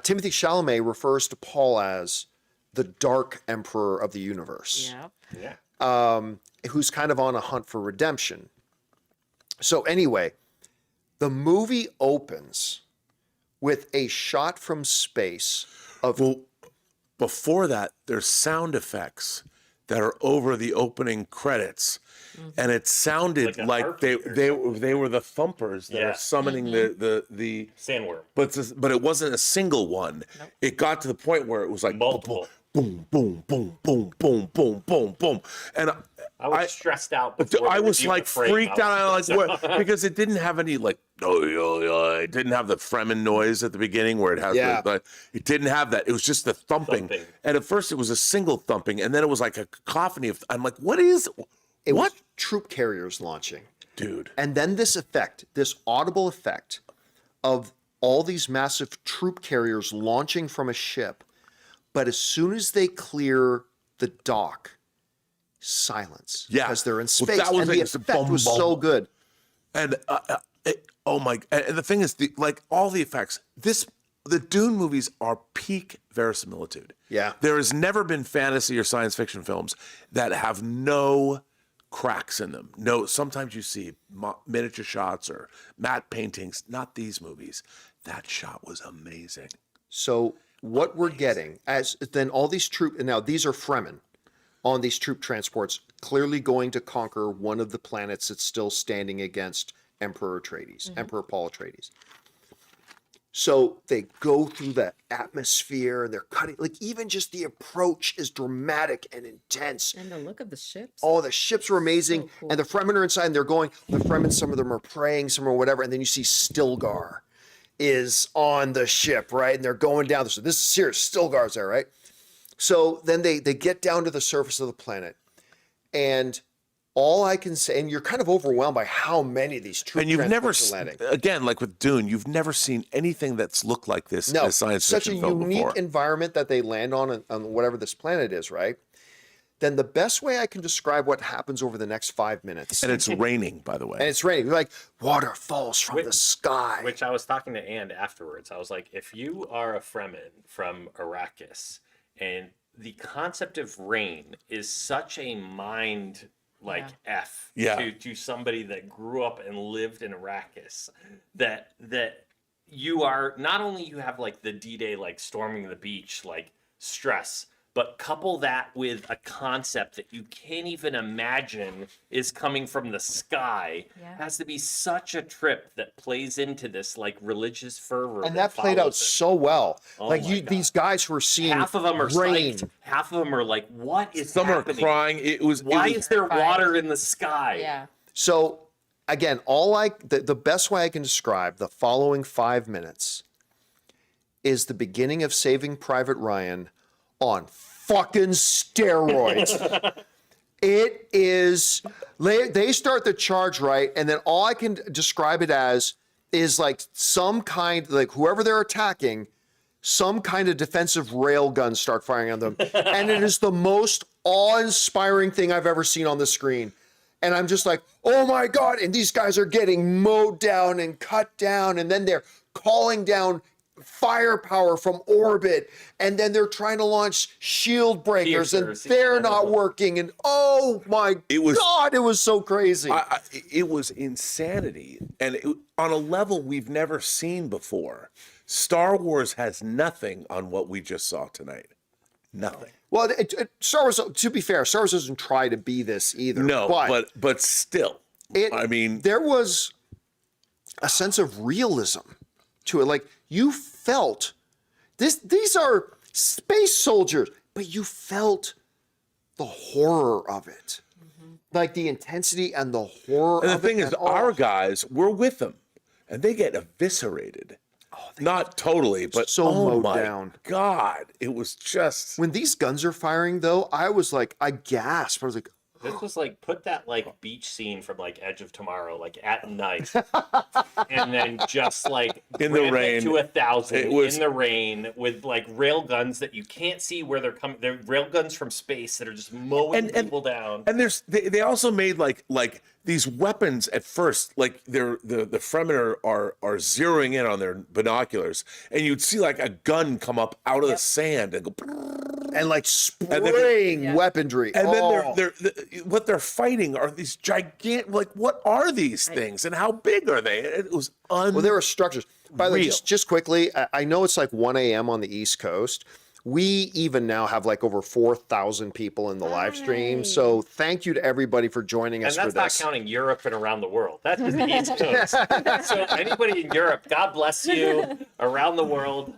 Timothy Chalamet refers to Paul as the dark emperor of the universe, Yeah. who's kind of on a hunt for redemption. So anyway, the movie opens with a shot from space of Before that, there's sound effects that are over the opening credits, and it sounded Like a like they were the thumpers that are summoning the Sandworm. but it wasn't a single one. It got to the point where it was like Multiple. boom, boom, boom, boom, boom, boom, boom, boom, and I was stressed out. before I the was review like of the frame. freaked out. I was like, what? Because it didn't have any like, it didn't have the Fremen noise at the beginning where it has. It didn't have that. It was just the thumping. And at first it was a single thumping, and then it was like a cacophony of. I'm like, what is? it What? was troop carriers launching. Dude. And then this effect, this audible effect of all these massive troop carriers launching from a ship. But as soon as they clear the dock, silence. Yeah. Because they're in Well, space. that was And the it. It's a effect was boom, so boom. good. And oh my! And the thing is, like all the effects, the Dune movies are peak verisimilitude. Yeah. There has never been fantasy or science fiction films that have no cracks in them. No, sometimes you see miniature shots or matte paintings. Not these movies. That shot was amazing. So what we're getting as then all these and now these are Fremen on these troop transports, clearly going to conquer one of the planets that's still standing against Emperor Atreides, Emperor Paul Atreides. So they go through the atmosphere and they're cutting, like even just the approach is dramatic and intense. And the look of the ships. Oh, the ships were amazing. So cool. And the Fremen are inside and they're going, the Fremen, some of them are praying, some are whatever. And then you see Stilgar is on the ship, right? And they're going down. So this is serious. Stilgar's there, right? So then they get down to the surface of the planet. And all I can say, and you're kind of overwhelmed by how many of these troop And you've never, transports are landing. again, like with Dune, you've never seen anything that's looked like this No, in a science such a fiction film unique before. environment that they land on whatever this planet is, right? Then the best way I can describe what happens over the next 5 minutes, And it's raining, by the way. and it's raining, like water falls from the sky. Which I was talking to Ann afterwards. I was like, if you are a Fremen from Arrakis and the concept of rain is such a mind F to somebody that grew up and lived in Arrakis, that you are not only you have like the D-Day like storming the beach like stress, but couple that with a concept that you can't even imagine is coming from the sky. Yeah. Has to be such a trip that plays into this like religious fervor. And that played out follows it. so well. Oh like my God. these guys who are seeing Half of them are rain. psyched. Half of them are like, "What is Some happening? are crying. It was. Why it was, is there water in the sky?" Yeah. So again, the best way I can describe the following 5 minutes is the beginning of Saving Private Ryan on fucking steroids. It is, they start the charge right, and then all I can describe it as is like some kind, like whoever they're attacking, some kind of defensive rail guns start firing on them. And it is the most awe-inspiring thing I've ever seen on the screen. And I'm just like, oh my God. And these guys are getting mowed down and cut down. And then they're calling down firepower from orbit. And then they're trying to launch shield breakers and Piercers, they're yeah. not working. And oh my God, it was so crazy. It was insanity, and on a level we've never seen before. Star Wars has nothing on what we just saw tonight. Nothing. Well, Star Wars, to be fair, Star Wars doesn't try to be this either. No, but still, I mean, there was a sense of realism to it. Like you felt this; these are space soldiers, but you felt the horror of it, like the intensity and the horror. and the of thing it. is, And our guys were with them, and they get eviscerated. Not totally, but so oh mowed my down. God, it was just. when these guns are firing, though, I was like, I gasped. I was like, This was like put that like beach scene from like Edge of Tomorrow, like at night, and then just like In the ramp it rain. to 1,000 It was- in the rain with like rail guns that you can't see where they're coming. They're rail guns from space that are just mowing people down. And they also made like these weapons at first, like the Fremen are zeroing in on their binoculars, and you'd see like a gun come up out of the sand and go, and like then- spraying weaponry. and Oh. then what they're fighting are these gigantic, like what are these things and how big are they? It was Well, there were structures. By the way, just quickly, I know it's like 1 a.m. on the East Coast. We even now have like over 4,000 people in the live stream. So thank you to everybody for joining us And for that's this. not counting Europe and around the world. That's just the East Coast. So anybody in Europe, God bless you. Around the world,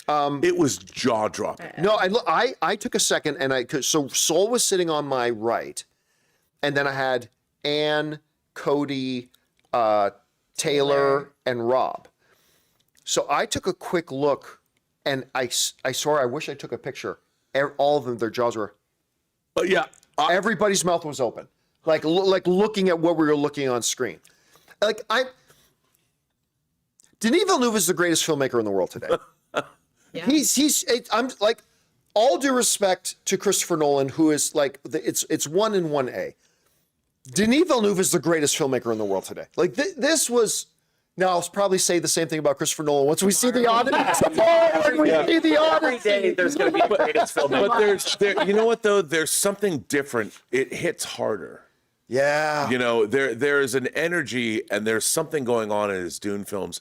it was jaw dropping. No, I took a second and so Soul was sitting on my right, and then I had Ann, Cody, Taylor, and Rob. So I took a quick look, and I swear I wish I took a picture. All of them, their jaws were. But yeah, Everybody's mouth was open, like looking at what we were looking on screen. Like Denis Villeneuve is the greatest filmmaker in the world today. I'm like, all due respect to Christopher Nolan, who is like, it's 1 and 1A. Denis Villeneuve is the greatest filmmaker in the world today. Like this was. Now I'll probably say the same thing about Christopher Nolan once we see the Odyssey. When we see the every Odyssey. day there's going to be a greatest filmmaker. but you know what though? There's something different. It hits harder. Yeah. You know, there's an energy and there's something going on in his Dune films,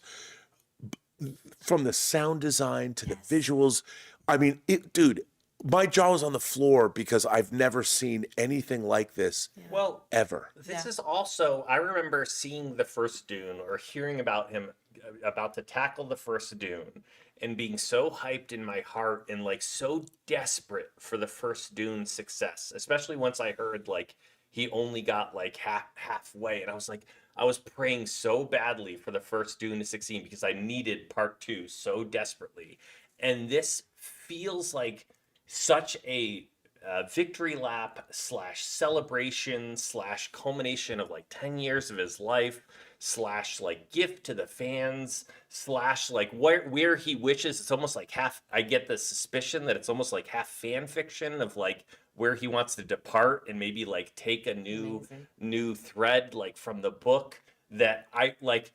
from the sound design to the visuals. I mean, dude, my jaw was on the floor because I've never seen anything like this Well, ever. this is also, I remember seeing the first Dune or hearing about him about to tackle the first Dune and being so hyped in my heart and like so desperate for the first Dune success, especially once I heard like he only got like halfway. And I was praying so badly for the first Dune to succeed because I needed part 2 so desperately. And this feels like such a victory lap / celebration / culmination of like 10 years of his life / like gift to the fans / like where he wishes. It's almost like half, I get the suspicion that it's almost like half fan fiction of like where he wants to depart and maybe like take a new thread like from the book that I like.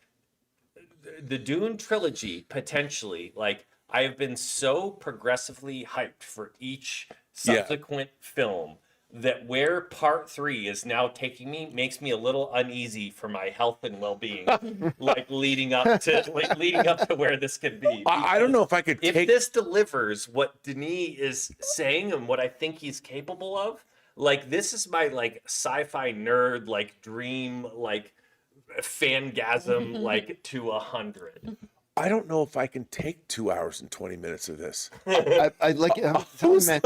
The Dune trilogy potentially, like, I have been so progressively hyped for each subsequent film that where part 3 is now taking me makes me a little uneasy for my health and well-being, like leading up to where this could be. I don't know if I could If take this delivers what Denis is saying and what I think he's capable of, like, this is my like sci-fi nerd like dream like fangasm like to 100. I don't know if I can take 2 hours and 20 minutes of this. I like, I'm telling you, man,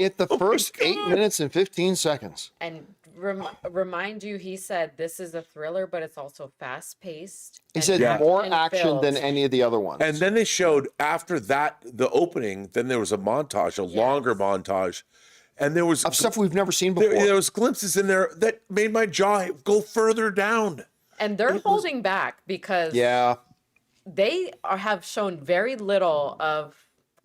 at the first 8 minutes and 15 seconds. And remind you, he said this is a thriller, but it's also fast paced. He said more action than any of the other ones. And then they showed after that, the opening, then there was a montage, a longer montage. and there was of stuff we've never seen there, before. there was glimpses in there that made my jaw go further down. And they're holding back because Yeah. they have shown very little of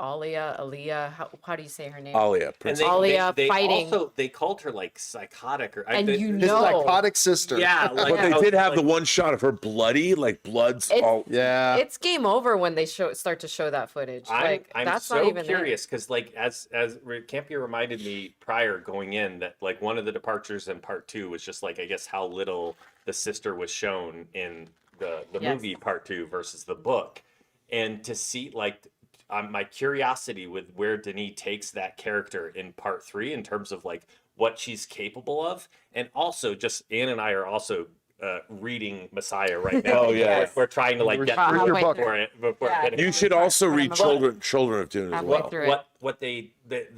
Aaliyah. How do you say her name? Alia, And Prince. Alia they fighting. also they called her like psychotic or And you His know- psychotic sister. yeah, like but they I was did have like, the one shot of her bloody, like blood's It's- all. Yeah. It's game over when they start to show that footage. I'm that's so not even curious because like as Campea reminded me prior going in that like one of the departures in part 2 was just like I guess how little the sister was shown in the Yes. movie part 2 versus the book, and to see like my curiosity with where Denis takes that character in part 3 in terms of like what she's capable of, and also just Ann and I are also reading Messiah right now. Oh, yeah. we're trying to like Read get your through book. before it Yeah. getting- You should also But read I'm Children of Dune as halfway well. through it.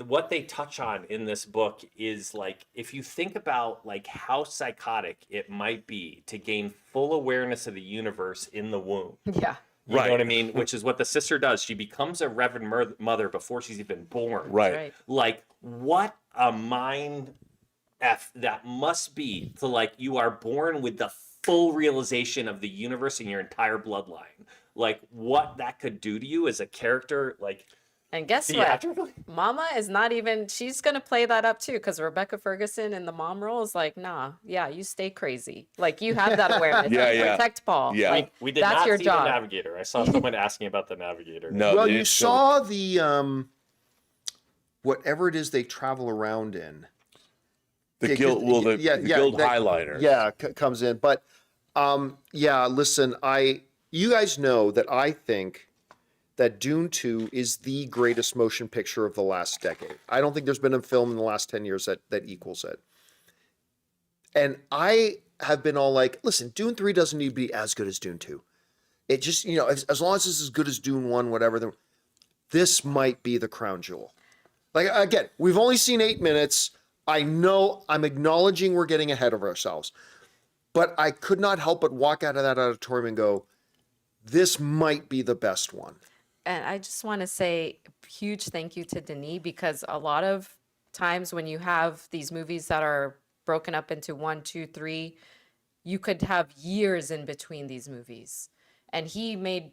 what they touch on in this book is like if you think about like how psychotic it might be to gain full awareness of the universe in the womb. Yeah. You know Right. what I mean? Which is what the sister does. She becomes a Reverend Mother before she's even born. Right. Right. Like what a mind F that must be to like you are born with the full realization of the universe in your entire bloodline. Like what that could do to you as a character, like And guess what? theatrically. Mama is not even, she's going to play that up too because Rebecca Ferguson in the mom role is like, nah, yeah, you stay crazy. Like you have that awareness. Yeah, You yeah. Protect Paul. Yeah. Like, We did that's not your see job. the Navigator. I saw someone asking about the Navigator. No, Well, they you didn't show saw the whatever it is they travel around in. the Yeah, guild. 'cause- Well, the yeah, guild that- highliner. Yeah, comes in. But yeah, listen, you guys know that I think that Dune 2 is the greatest motion picture of the last decade. I don't think there's been a film in the last 10 years that equals it. And I have been all like, listen, Dune 3 doesn't need to be as good as Dune 2. It just, as long as it's as good as Dune 1, whatever, then this might be the crown jewel. Like, again, we've only seen 8 minutes. I know I'm acknowledging we're getting ahead of ourselves, but I could not help but walk out of that auditorium and go, this might be the best one. And I just want to say huge thank you to Denis because a lot of times when you have these movies that are broken up into 1, 2, 3, you could have years in between these movies. And he made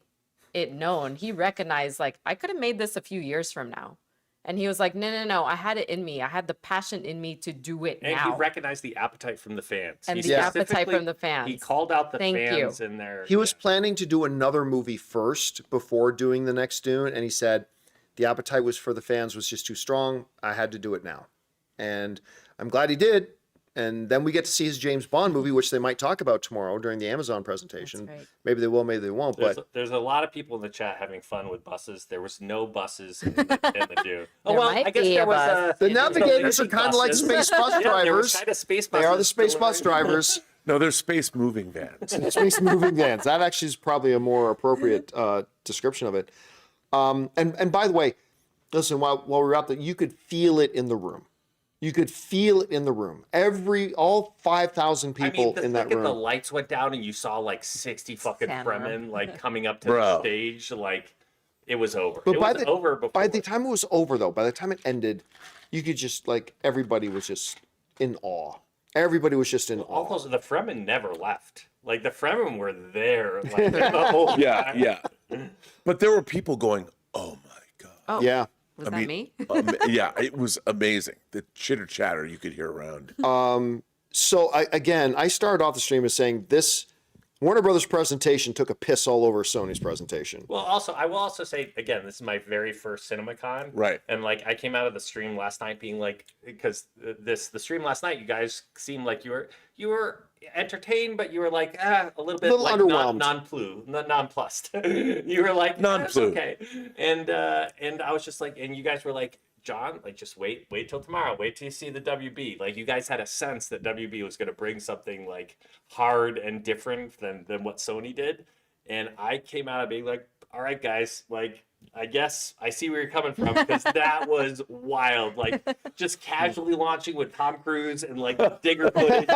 it known. He recognized like I could have made this a few years from now. And he was like, no, I had it in me. I had the passion in me to do it And now. he recognized the appetite from the fans. And He the appetite specifically- from the fans. He called out the Thank fans you. in there. He was planning to do another movie first before doing the next Dune, and he said the appetite was for the fans was just too strong. I had to do it now. And I'm glad he did. And then we get to see his James Bond movie, which they might talk about tomorrow during the Amazon presentation. That's right. Maybe they will, maybe they won't. But There's a lot of people in the chat having fun with buses. There was no buses in the Dune. Oh There well, might I guess be there a was bus. the there was navigators are electric kind of like buses. space bus Yeah, there was drivers. kind of space They are buses the space bus delivering- drivers. No, they're space moving vans. Space moving vans. That actually is probably a more appropriate description of it. And by the way, listen, while we're out there, you could feel it in the room. You could feel it in the room. All 5,000 people the in that second the room. lights went down and you saw like 60 fucking Stand Fremen like coming up to Bro. the stage, like it was over. But It by was the over before. by the time it was over, though, by the time it ended, you could just like everybody was just in awe. Everybody was just in all awe. those the Fremen never left. Like the Fremen were there. Like the whole Yeah, time. yeah. But there were people going, "Oh my god." Oh, Yeah. was I that mean, me? Yeah, it was amazing. The chitter chatter you could hear around. So I started off the stream as saying this Warner Brothers presentation took a piss all over Sony's presentation. Well, also, I will also say again, this is my very first CinemaCon, Right. And like, I came out of the stream last night being like, because the stream last night, you guys seemed like you were entertained, but you were like a little bit Little like underwhelmed. nonplussed. You were like Nonplussed. okay, and I was just like, and you guys were like, John, like just wait till tomorrow. Wait till you see the WB. Like you guys had a sense that WB was going to bring something like hard and different than what Sony did. And I came out of being like, all right, guys, like, I guess I see where you're coming from, because that was wild. Like, just casually launching with Tom Cruise and like digger footage,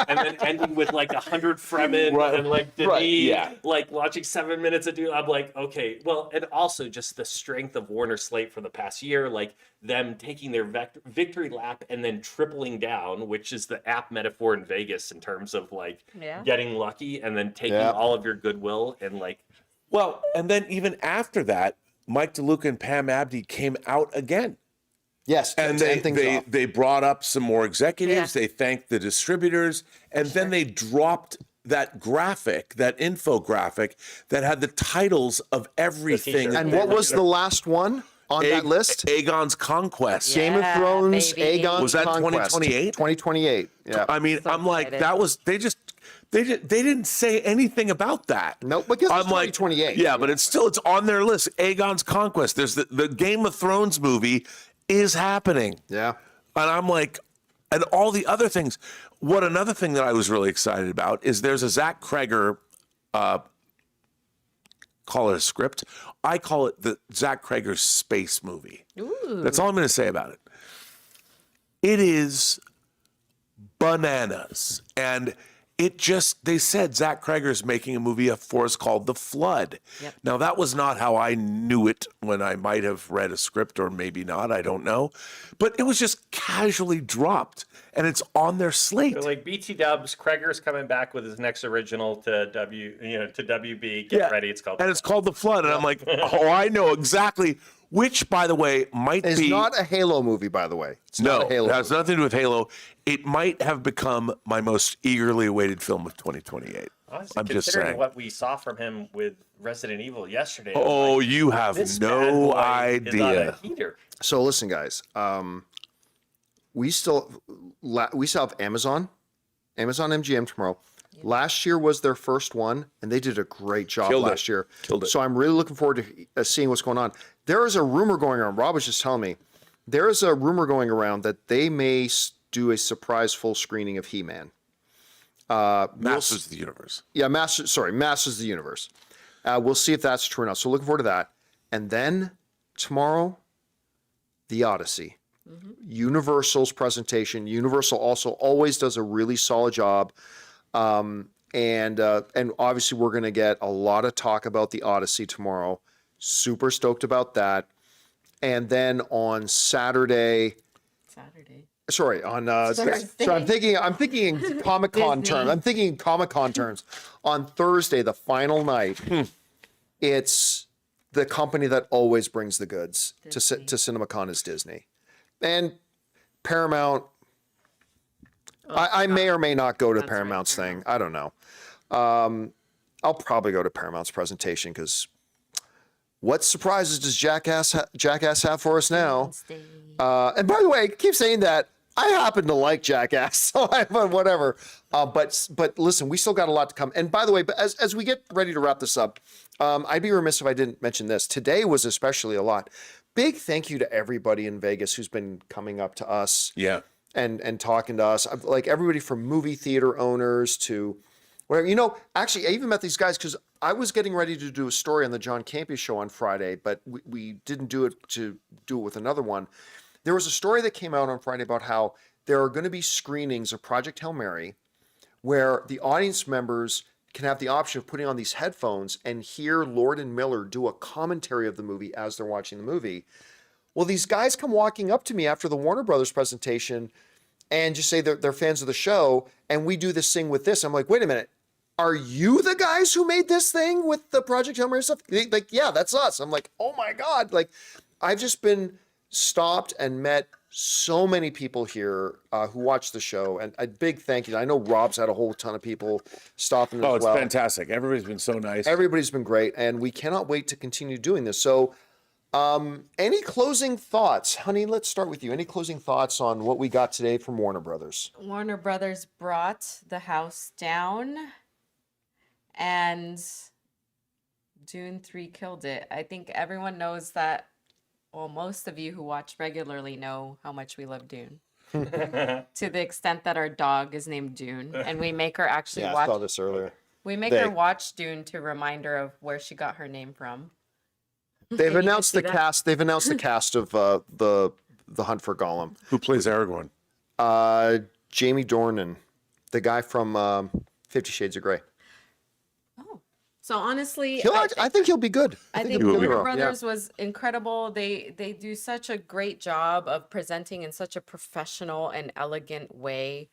and then ending with like 100 Fremen Right, and like Denis, right, yeah. like launching 7 minutes of Dune. I'm like, okay, well, and also just the strength of Warner slate for the past year, like them taking their victory lap and then tripling down, which is the app metaphor in Vegas in terms of like Yeah. getting lucky and then taking Yeah. all of your goodwill and like. Well, and then even after that, Mike DeLuca and Pam Abdi came out again. Yes, And to end things off. they brought up some more executives. Yeah. They thanked the distributors, and then they dropped that graphic, that infographic that had the titles of everything. t-shirt. And what was the last one on that list? Aegon's Conquest. Game of Yeah, Thrones, baby. Aegon's Was that Conquest. 2028? 2028. Yeah. I mean, So I'm like, excited. that was they didn't say anything about that. Nope, because it's I'm like, 2028. yeah, but it's on their list. Aegon's Conquest. There's the Game of Thrones movie is happening. Yeah. And I'm like, and all the other things. What another thing that I was really excited about is there's a Zach Kreger, call it a script. I call it the Zach Kreger space movie. Ooh. That's all I'm going to say about it. It is bananas. And they said Zach Kreger's making a movie for us called The Flood. Yep. Now, that was not how I knew it when I might have read a script, or maybe not, I don't know. But it was just casually dropped, and it's on their slate. So like BT Dubs, Kreger's coming back with his next original to WB. Get ready, it's called. And it's called The Flood, and I'm like, oh, I know exactly. Which, by the way, might It's be not a Halo movie, by the way. It's no, not a Halo it has movie. nothing to do with Halo. It might have become my most eagerly awaited film of 2028. Honestly, I'm just considering saying. what we saw from him with Resident Evil yesterday. I'm Oh, like, you have this bad no boy is on a idea. heater. So listen, guys. We still have Amazon MGM tomorrow. Last year was their first one, and they did a great job Killed it. last year. Killed it. So I'm really looking forward to seeing what's going on. There is a rumor going around. Rob was just telling me there is a rumor going around that they may do a surprise full screening of He-Man. Masters of the Universe. Yeah, Masters of the Universe. We'll see if that's true or not. So looking forward to that. And then tomorrow, The Odyssey. Universal's presentation. Universal also always does a really solid job. And obviously we're going to get a lot of talk about The Odyssey tomorrow. Super stoked about that. And then on Saturday, sorry, on Thursday. so I'm thinking in Comic-Con Disney. terms. I'm thinking in Comic-Con terms. On Thursday, the final night, it's the company that always brings the goods to CinemaCon is Disney. And Paramount, I may or may not go to That's right, Paramount's thing. I don't know. I'll probably go to Paramount's presentation because what surprises does Jackass have for us now? And by the way, I keep saying that. I happen to like Jackass, so but whatever. But listen, we still got a lot to come. And by the way, but as we get ready to wrap this up, I'd be remiss if I didn't mention this. Today was especially a lot. Big thank you to everybody in Vegas who's been coming up to us. Yeah. And talking to us, like everybody from movie theater owners to whatever. Actually, I even met these guys because I was getting ready to do a story on the John Campea Show on Friday, but we didn't do it to do it with another one. There was a story that came out on Friday about how there are going to be screenings of Project Hail Mary where the audience members can have the option of putting on these headphones and hear Lord and Miller do a commentary of the movie as they're watching the movie. Well, these guys come walking up to me after the Warner Brothers presentation and just say they're fans of the show, and we do this thing with this. I'm like, wait a minute. Are you the guys who made this thing with the Project Hail Mary stuff? Like, yeah, that's us. I'm like, oh my God. Like, I've just been stopped and met so many people here who watch the show, and a big thank you. I know Rob's had a whole ton of people stopping as Oh, it's well. fantastic. Everybody's been so nice. Everybody's been great, and we cannot wait to continue doing this. So, any closing thoughts? Honey, let's start with you. Any closing thoughts on what we got today from Warner Brothers? Warner Brothers brought the house down, and Dune 3 killed it. I think everyone knows that. Well, most of you who watch regularly know how much we love Dune. To the extent that our dog is named Dune, and we make her actually Yeah, I watch. saw this earlier. We make her watch Dune to remind her of where she got her name from. They've announced see the that? cast. They've announced the cast of the Hunt for Gollum. Who plays Aragorn? Jamie Dornan, the guy from 50 Shades of Grey. So honestly, I think he'll be good. I think he'll be good. Warner Yeah. Brothers was incredible. They do such a great job of presenting in such a professional and elegant way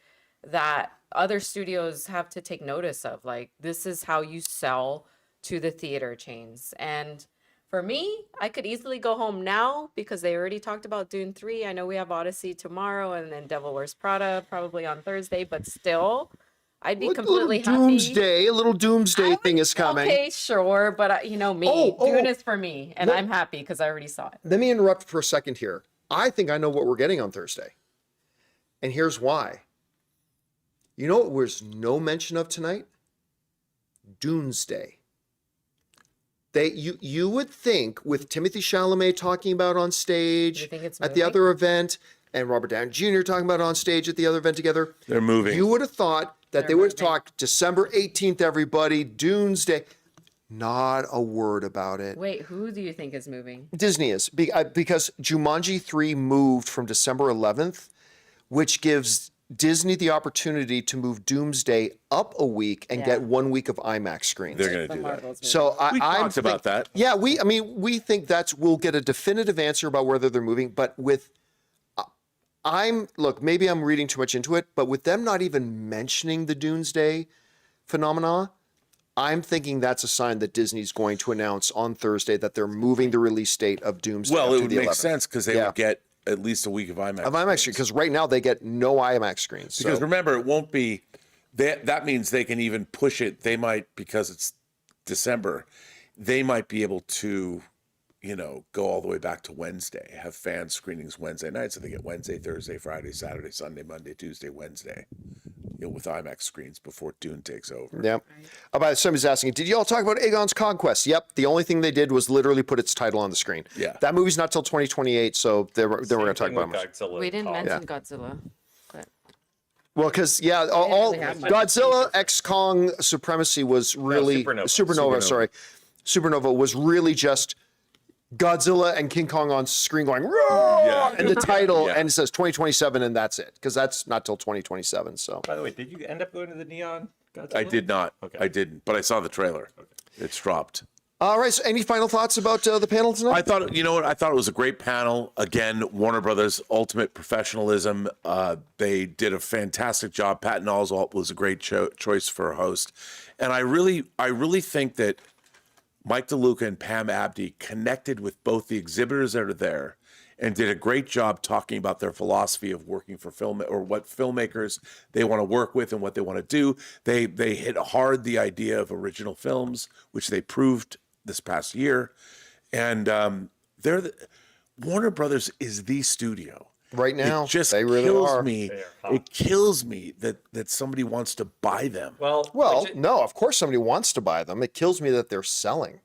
that other studios have to take notice of. Like, this is how you sell to the theater chains. And for me, I could easily go home now because they already talked about Dune 3. I know we have Odyssey tomorrow and then Devil Wears Prada probably on Thursday, but still, I'd be completely happy. A little doomsday thing is coming. Okay, sure, but you know me, Dune is for me, and I'm happy because I already saw it. Let me interrupt for a second here. I think I know what we're getting on Thursday. And here's why. You know what there's no mention of tonight? Doomsday. You would think with Timothy Chalamet talking about on stage You think it's at the moving? other event and Robert Downey Jr. talking about on stage at the other event together, They're moving. you would have thought that They're they would have moving. talked December 18th, everybody, Doomsday. Not a word about it. Wait, who do you think is moving? Disney is because Jumanji 3 moved from December 11th, which gives Disney the opportunity to move Doomsday up a week and Yeah. get 1 week of IMAX screens. They're going The to do that. Marvels movie. So We I'm talked about that. Yeah, we think we'll get a definitive answer about whether they're moving, but with maybe I'm reading too much into it, but with them not even mentioning the Doomsday phenomena, I'm thinking that's a sign that Disney's going to announce on Thursday that they're moving the release date of Doomsday. Well, up it to would the make 11th. sense because they Yeah. would get at least a week of IMAX. Of IMAX screen, because right now they get no IMAX screens. Because So. remember, it won't be. That means they can even push it. They might, because it's December, they might be able to, go all the way back to Wednesday. Have fan screenings Wednesday night, so they get Wednesday, Thursday, Friday, Saturday, Sunday, Monday, Tuesday, Wednesday, with IMAX screens before Dune takes over. Yep. Somebody's asking, did you all talk about Aegon's Conquest? Yep. The only thing they did was literally put its title on the screen. Yeah. That movie's not till 2028, so then we're going to talk Same about thing it. with Godzilla We didn't Kong. mention Godzilla. But Well, because all really have much. Godzilla X Kong Supremacy was really Supernova. Supernova was really just Godzilla and King Kong on screen going "Roar!" Yeah. and the title, Yeah. and it says 2027, and that's it, because that's not till 2027. So By the way, did you end up going to the Neon Godzilla? I did not. Okay. I didn't, but I saw the trailer. It's dropped. all right. So any final thoughts about the panel tonight? I thought, I thought it was a great panel. Again, Warner Brothers' ultimate professionalism. They did a fantastic job. Patton Oswalt was a great choice for a host, and I really think that Mike DeLuca and Pam Abdi connected with both the exhibitors that are there and did a great job talking about their philosophy of working for film, or what filmmakers they want to work with and what they want to do. They hit hard the idea of original films, which they proved this past year. And Warner Brothers is the studio. Right now, It just they really kills are. me. They are hot. It kills me that somebody wants to buy them. Well, No, of course somebody wants to buy them. It kills me that they're selling.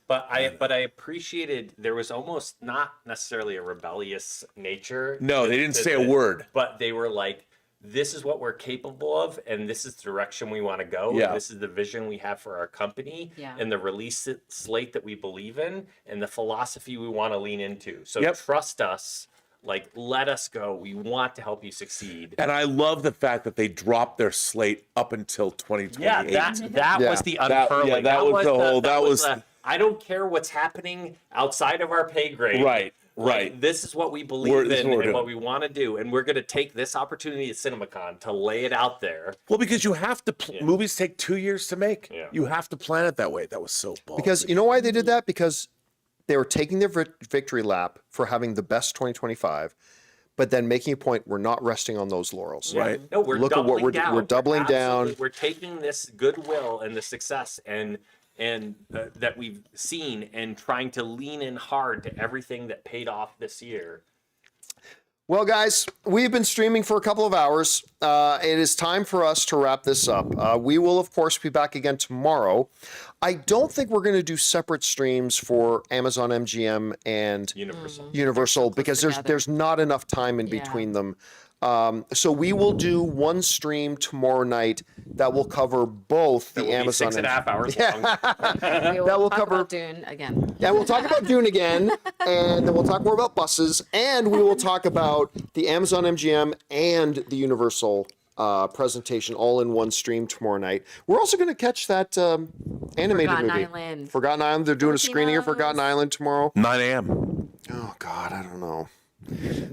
but I appreciated there was almost not necessarily a rebellious nature. No, they didn't say a word. But they were like, this is what we're capable of, and this is the direction we want to go. Yeah. And this is the vision we have for our company, Yeah. and the release slate that we believe in, and the philosophy we want to lean into. So Yep. trust us. Like, let us go. We want to help you succeed. And I love the fact that they dropped their slate up until 2028. Yeah, that Yeah. was the That- unfurling. yeah, that was the whole- that was the, I don't care what's happening outside of our pay grade. Right, Like, right. this is what we believe This is in what we're and what doing. we want to do, and we're going to take this opportunity at CinemaCon to lay it out there. Well, because you have to, movies take 2 years to make. Yeah. You have to plan it that way. That was so ballsy. Because you know why they did that? Because they were taking their victory lap for having the best 2025, but then making a point, we're not resting on those laurels. Right. No, we're Look at what doubling we're down. we're doubling down. Absolutely- We're taking this goodwill and the success and that we've seen and trying to lean in hard to everything that paid off this year. Well, guys, we've been streaming for a couple of hours. It is time for us to wrap this up. We will, of course, be back again tomorrow. I don't think we're going to do separate streams for Amazon MGM and Universal. Universal because together. there's not enough time in Yeah. between them. So we will do one stream tomorrow night that will cover both the It will be Amazon 6.5 hours long. We will that will talk cover- about Dune again. and we'll talk about Dune again, and then we'll talk more about buses, and we will talk about the Amazon MGM and the Universal presentation all in one stream tomorrow night. We're also going to catch that animated Forgotten movie. Island. Forgotten Island. They're doing a screening of Forgotten Filipinos. Island tomorrow. 9 a.m. Oh God, I don't know.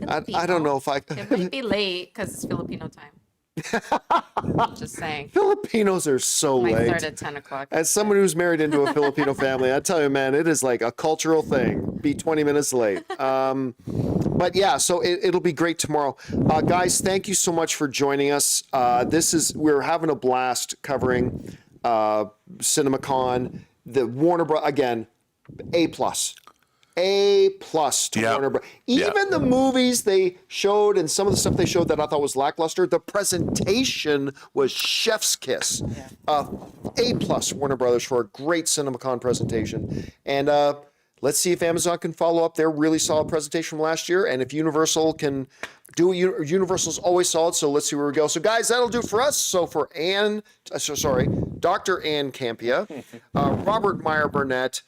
I don't know if I. It might be late because it's Filipino time. Just saying. Filipinos are so Might late. start at 10 o'clock. As someone who's married into a Filipino family, I tell you, man, it is like a cultural thing. Be 20 minutes late. But yeah, so it'll be great tomorrow. Guys, thank you so much for joining us. We're having a blast covering CinemaCon. The Warner Bros. Again, A+. A+ to Yeah. Warner Bros. Yeah. Even the movies they showed and some of the stuff they showed that I thought was lackluster, the presentation was chef's kiss. A+ Warner Brothers for a great CinemaCon presentation. And let's see if Amazon can follow up their really solid presentation from last year, and if Universal can do it. Universal's always solid, so let's see where we go. So guys, that'll do it for us. So for Dr. Ann Campea, Robert Meyer Burnett,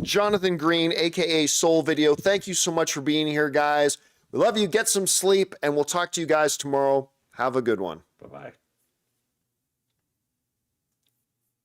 Jonathan Green, aka Soul Video, thank you so much for being here, guys. We love you. Get some sleep, and we'll talk to you guys tomorrow. Have a good one. Bye-bye.